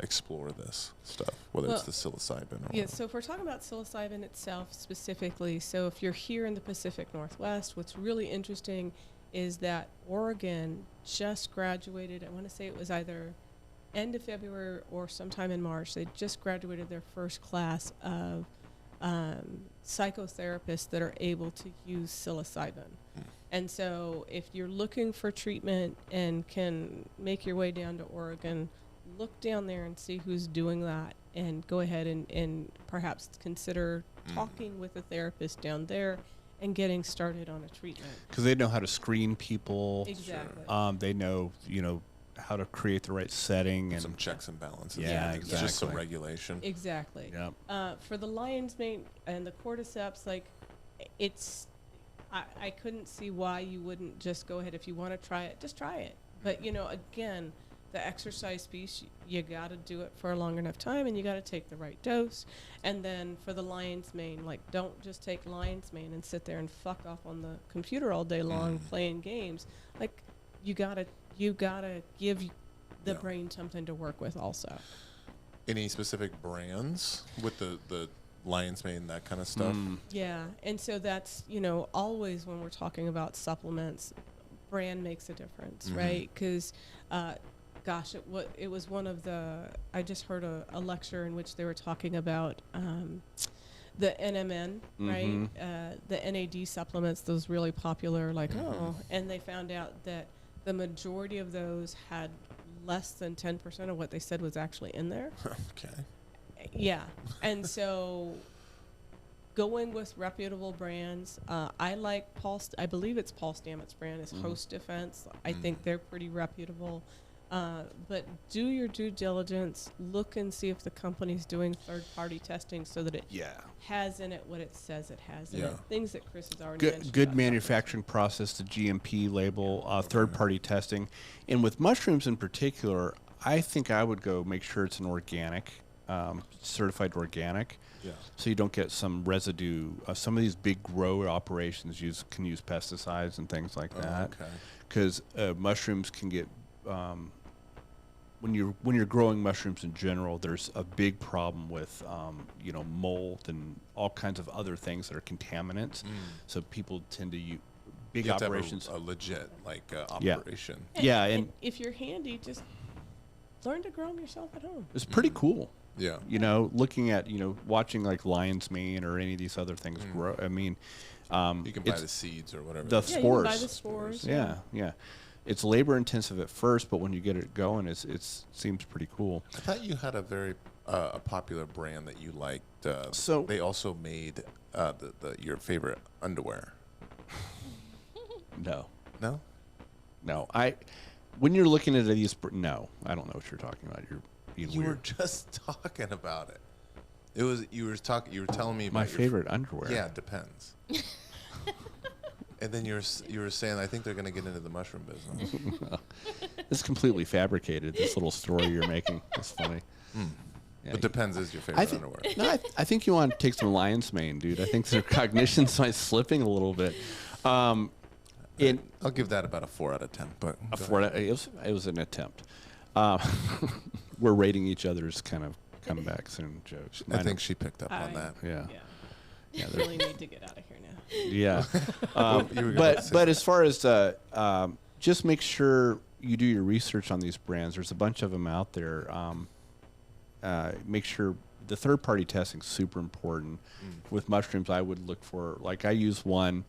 explore this stuff, whether it's the psilocybin or whatever? So if we're talking about psilocybin itself specifically, so if you're here in the Pacific Northwest, what's really interesting is that Oregon just graduated, I want to say it was either end of February or sometime in March, they just graduated their first class of psychotherapists that are able to use psilocybin. And so if you're looking for treatment and can make your way down to Oregon, look down there and see who's doing that, and go ahead and perhaps consider talking with a therapist down there and getting started on a treatment. Because they know how to screen people. Exactly. They know, how to create the right setting. And some checks and balances. Yeah, exactly. Just some regulation. Exactly. Yep. For the lion's mane and the cordyceps, I couldn't see why you wouldn't just go ahead. If you want to try it, just try it. But, again, the exercise piece, you got to do it for a long enough time, and you got to take the right dose. And then for the lion's mane, don't just take lion's mane and sit there and fuck off on the computer all day long playing games. You got to give the brain something to work with also. Any specific brands with the lion's mane, that kind of stuff? Yeah, and so that's, always when we're talking about supplements, brand makes a difference, right? Because, it was one of I just heard a lecture in which they were talking about the NMN, right? The NAD supplements, those really popular, and they found out that the majority of those had less than 10% of what they said was actually in there. Okay. Yeah, and so going with reputable brands, I like I believe it's Paul Stamets' brand is Host Defense. I think they're pretty reputable. But do your due diligence. Look and see if the company's doing third-party testing so that it has in it what it says it has in it. Things that Chris has already mentioned. Good manufacturing process, the GMP label, third-party testing. And with mushrooms in particular, I think I would go make sure it's an organic, certified organic. Yeah. So you don't get some residue. Some of these big grow operations can use pesticides and things like that. Because mushrooms can get when you're growing mushrooms in general, there's a big problem with mold and all kinds of other things that are contaminants. So people tend to big operations. A legit operation. And if you're handy, just learn to grow them yourself at home. It's pretty cool. Yeah. Looking at, watching like lion's mane or any of these other things grow. I mean, you can buy the seeds or whatever. The spores. You can buy the spores. Yeah. It's labor intensive at first, but when you get it going, it seems pretty cool. I thought you had a very a popular brand that you liked. So they also made your favorite underwear. No. When you're looking at these, no, I don't know what you're talking about. You're being you weird. were just talking about it. You were telling me about my favorite underwear. Yeah, it depends. And then you were saying, I think they're going to get into the mushroom business. It's completely fabricated. This little story you're making. It's funny. Yeah, but depends is your favorite underwear. No, I think you want to take some lion's mane, dude. I think their cognition's slipping a little bit. I'll give that about a 4 out of 10. But it was an attempt. We're rating each other's kind of comebacks and jokes. I think she picked up on that. Yeah. Yeah, I really need to get out of here now. Yeah. But as far as just make sure you do your research on these brands. There's a bunch of them out there. Make sure the third-party testing is super important. With mushrooms, I would look for, I use one.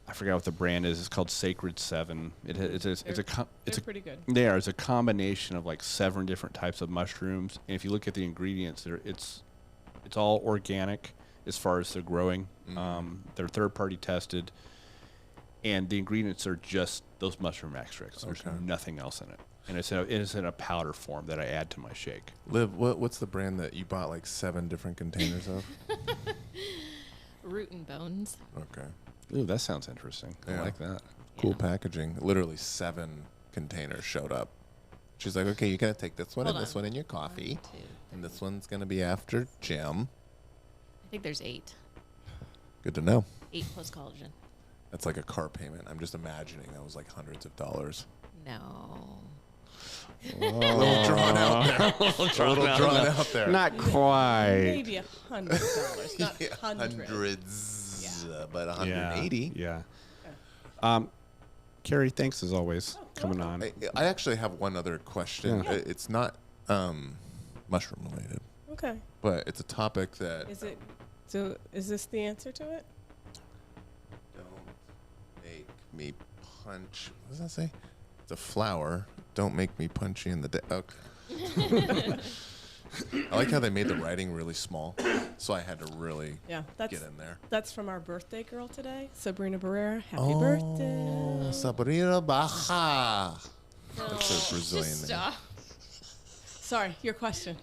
I forgot what the brand is. It's called Sacred 7. It's pretty good. They are. It's a combination of 7 different types of mushrooms, and if you look at the ingredients, it's all organic as far as they're growing. They're third-party tested, and the ingredients are just those mushroom extracts. There's nothing else in it, and it's in a powder form that I add to my shake. Liv, what's the brand that you bought 7 different containers of? Root and Bones. Okay. Ooh, that sounds interesting. Yeah. I like that. Cool packaging. Literally 7 containers showed up. She's like, okay, you're going to take this one and this one in your coffee. 1, 2, and this one's going to be after gym. I think there's 8. Good to know. 8 plus collagen. That's like a car payment. I'm just imagining that was hundreds of dollars. No. A little drawn out there. A little drawn out there. Not quite. Maybe $100, not hundreds. But 180. Yeah. Carrie, thanks as always coming on. I actually have one other question. Yeah. It's not mushroom related. Okay. But it's a topic that. Is it? So is this the answer to it? Don't make me punch. What does that say? It's a flower. Don't make me punch you in the Okay. I like how they made the writing really small, so I had to really get in there. That's from our birthday girl today, Sabrina Barrera. Happy birthday. Sabrina Baja. That's a Brazilian name. Sorry, your question.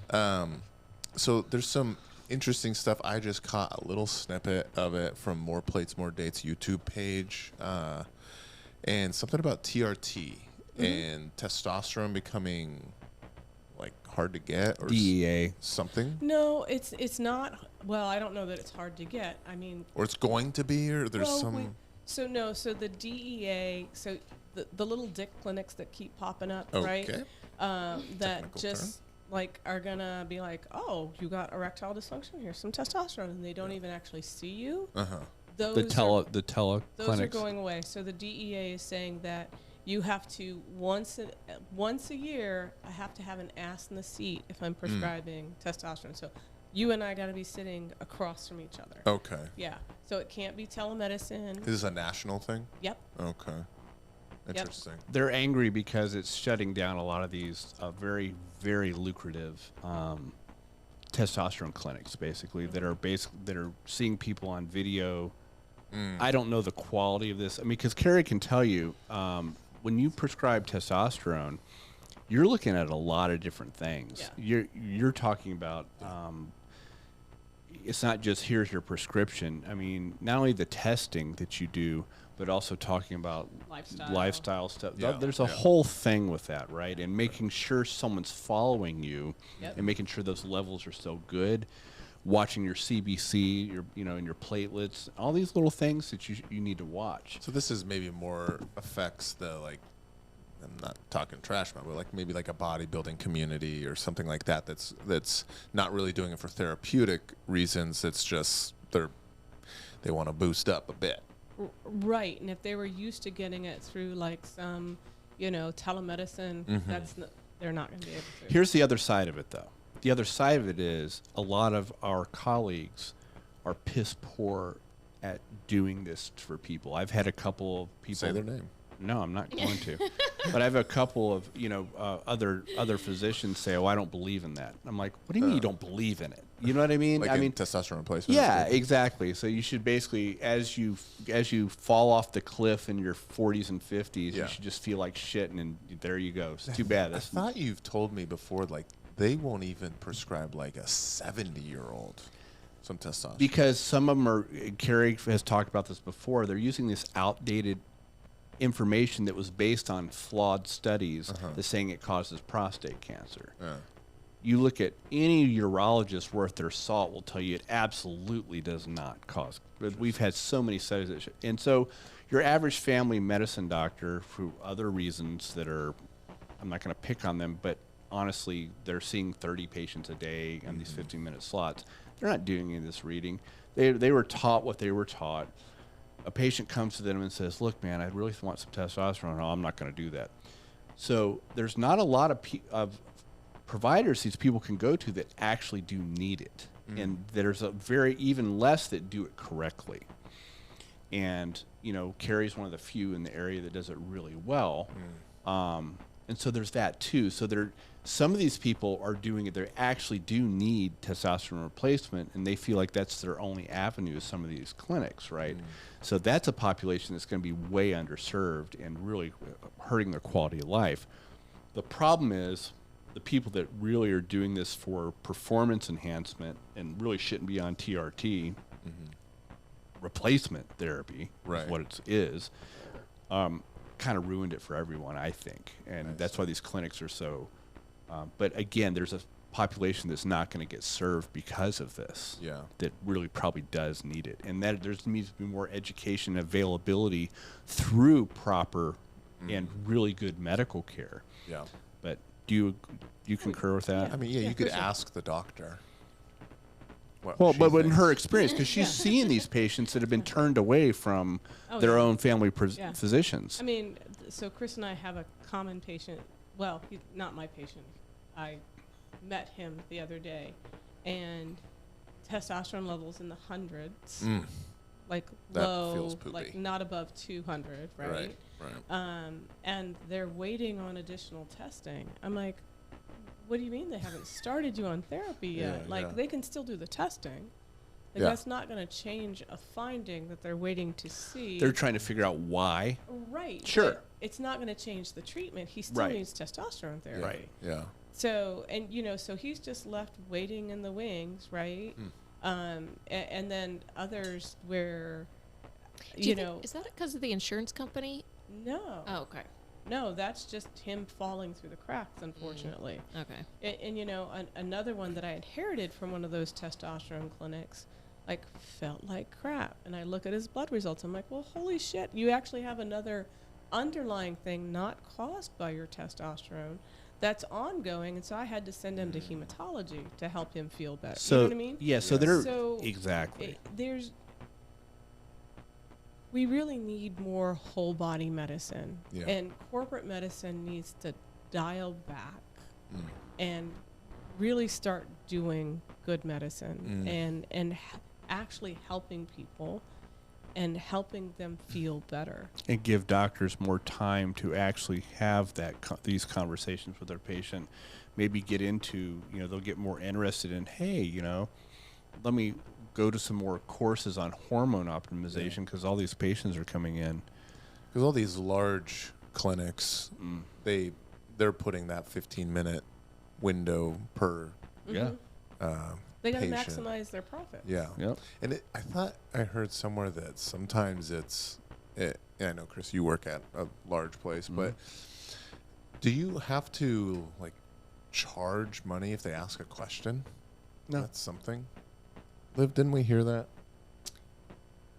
So there's some interesting stuff. I just caught a little snippet of it from More Plates, More Dates YouTube page, and something about TRT and testosterone becoming hard to get, or DEA something. No, it's not. Well, I don't know that it's hard to get. I mean, or it's going to be, or there's So the DEA. So the little dick clinics that keep popping up, right? That just are gonna be oh, you got erectile dysfunction. Here's some testosterone, and they don't even actually see you. The tele those are going away. So the DEA is saying that you have to once a year. I have to have an ass in the seat if I'm prescribing testosterone. So you and I got to be sitting across from each other. Okay. Yeah. So it can't be telemedicine. Is this a national thing? Yep. Okay. Interesting. Yep. They're angry because it's shutting down a lot of these very, very lucrative testosterone clinics, basically that are seeing people on video. I don't know the quality of this. I mean, because Carrie can tell you. When you prescribe testosterone, you're looking at a lot of different things. Yeah. You're talking about it's not just here's your prescription. I mean, not only the testing that you do, but also talking about lifestyle stuff. Yeah. There's a whole thing with that, right? And making sure someone's following you and making sure those levels are so good. Watching your CBC, and your platelets, all these little things that you need to watch. So this is maybe more affects the I'm not talking trash about, but maybe a bodybuilding community or something like that. That's not really doing it for therapeutic reasons. It's just they want to boost up a bit. Right. And if they were used to getting it through like some, telemedicine, they're not going to be able to. Here's the other side of it, though. The other side of it is a lot of our colleagues are piss poor at doing this for people. I've had a couple of people. Say their name. No, I'm not going to. But I have a couple of, other physicians say, "Oh, I don't believe in that." I'm like, "What do you mean you don't believe in it?" You know what I mean? Like I mean testosterone replacement. Yeah, exactly. So you should basically, as you fall off the cliff in your 40s and 50s, you should just feel like shit, and there you go. It's too bad. I thought you've told me before, like they won't even prescribe like a 70-year-old some testosterone because some of them are. Carrie has talked about this before. They're using this outdated information that was based on flawed studies that's saying it causes prostate cancer. You look at any urologist worth their salt will tell you it absolutely does not cause. But we've had so many studies that and so your average family medicine doctor, for other reasons that are, I'm not going to pick on them, but honestly, they're seeing 30 patients a day on these 15-minute slots. They're not doing any of this reading. They were taught what they were taught. A patient comes to them and says, "Look, man, I really want some testosterone." "No, I'm not going to do that." So there's not a lot of providers these people can go to that actually do need it. And there's even less that do it correctly. And, Carrie's one of the few in the area that does it really well. And so there's that too. So some of these people are doing it. They actually do need testosterone replacement, and they feel like that's their only avenue. Some of these clinics, right? So that's a population that's going to be way underserved and really hurting their quality of life. The problem is the people that really are doing this for performance enhancement and really shouldn't be on TRT, replacement therapy, is what it is. Kind of ruined it for everyone, I think, and that's why these clinics are so. But again, there's a population that's not going to get served because of this. That really probably does need it, and that there needs to be more education, availability through proper and really good medical care. But do you concur with that? I mean, you could ask the doctor. But in her experience, because she's seeing these patients that have been turned away from their own family physicians. I mean, so Chris and I have a common patient. Well, he's not my patient. I met him the other day, and testosterone levels in the hundreds, like that low, feels poopy. like not above 200, right? And they're waiting on additional testing. I'm like, what do you mean they haven't started you on therapy yet? They can still do the testing. That's not going to change a finding that they're waiting to see. They're trying to figure out why. Right. Sure. It's not going to change the treatment. He still needs testosterone therapy. So, so he's just left waiting in the wings, right? And then others where, is that because of the insurance company? No. Oh, okay. No, that's just him falling through the cracks, unfortunately. Okay. And another one that I inherited from one of those testosterone clinics, felt like crap. And I look at his blood results. I'm like, well, holy shit, you actually have another underlying thing not caused by your testosterone that's ongoing. And so I had to send him to hematology to help him feel better. So, you know what I mean? Yeah, so exactly. We really need more whole body medicine. And corporate medicine needs to dial back and really start doing good medicine and actually helping people and helping them feel better. And give doctors more time to actually have these conversations with their patient. Maybe get into, they'll get more interested in, hey, let me go to some more courses on hormone optimization because all these patients are coming in. Because all these large clinics, they're putting that 15-minute window per they got to maximize their profits. And I thought I heard somewhere that sometimes and I know, Chris, you work at a large place, but do you have to charge money if they ask a question? No. That's something. Liv, didn't we hear that?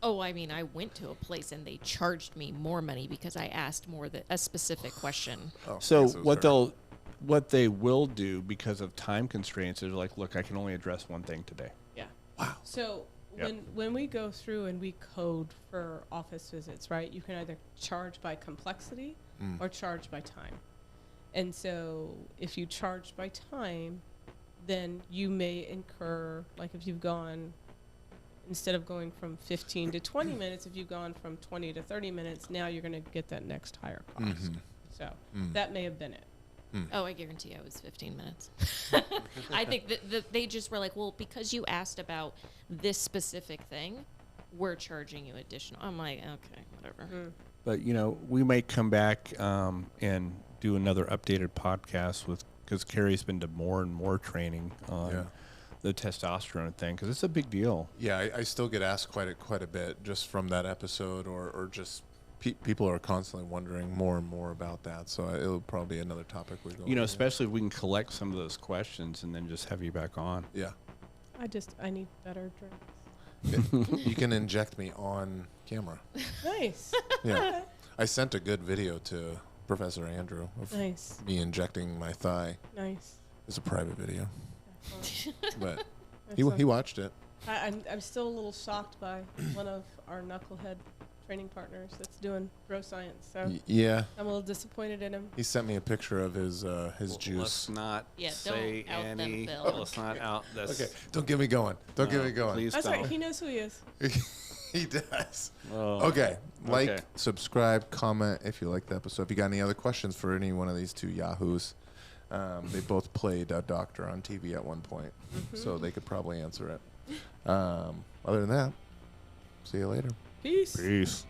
Oh, I mean, I went to a place and they charged me more money because I asked a specific question. So what they will do because of time constraints is look, I can only address one thing today. Wow. So when we go through and we code for office visits, right, you can either charge by complexity or charge by time. And so if you charge by time, then you may incur, like if you've gone, instead of going from 15 to 20 minutes, if you've gone from 20 to 30 minutes, now you're going to get that next higher cost. So that may have been it. Oh, I guarantee it was 15 minutes. I think that they just were like, well, because you asked about this specific thing, we're charging you additional. I'm like, okay, whatever. But, we may come back and do another updated podcast because Carrie's been to more and more training on the testosterone thing, because it's a big deal. Yeah, I still get asked quite a bit just from that episode, or just people are constantly wondering more and more about that. So it'll probably be another topic we go. Especially if we can collect some of those questions and then just have you back on. Yeah. I need better drinks. You can inject me on camera. Nice. Yeah. I sent a good video to Professor Andrew of me injecting my thigh. Nice. It's a private video. But he watched it. I'm still a little shocked by one of our knucklehead training partners that's doing grow science. So yeah, I'm a little disappointed in him. He sent me a picture of his juice. Let's not say don't out any. them, Bill. Let's not out this. Okay, don't get me going. Don't get me going. Please That's don't. right. He knows who he is. He does. Oh. Okay. Like, subscribe, comment if you like the episode. If you got any other questions for any one of these two yahoos, they both played a doctor on TV at one point, so they could probably answer it. Other than that, see you later. Peace. Peace.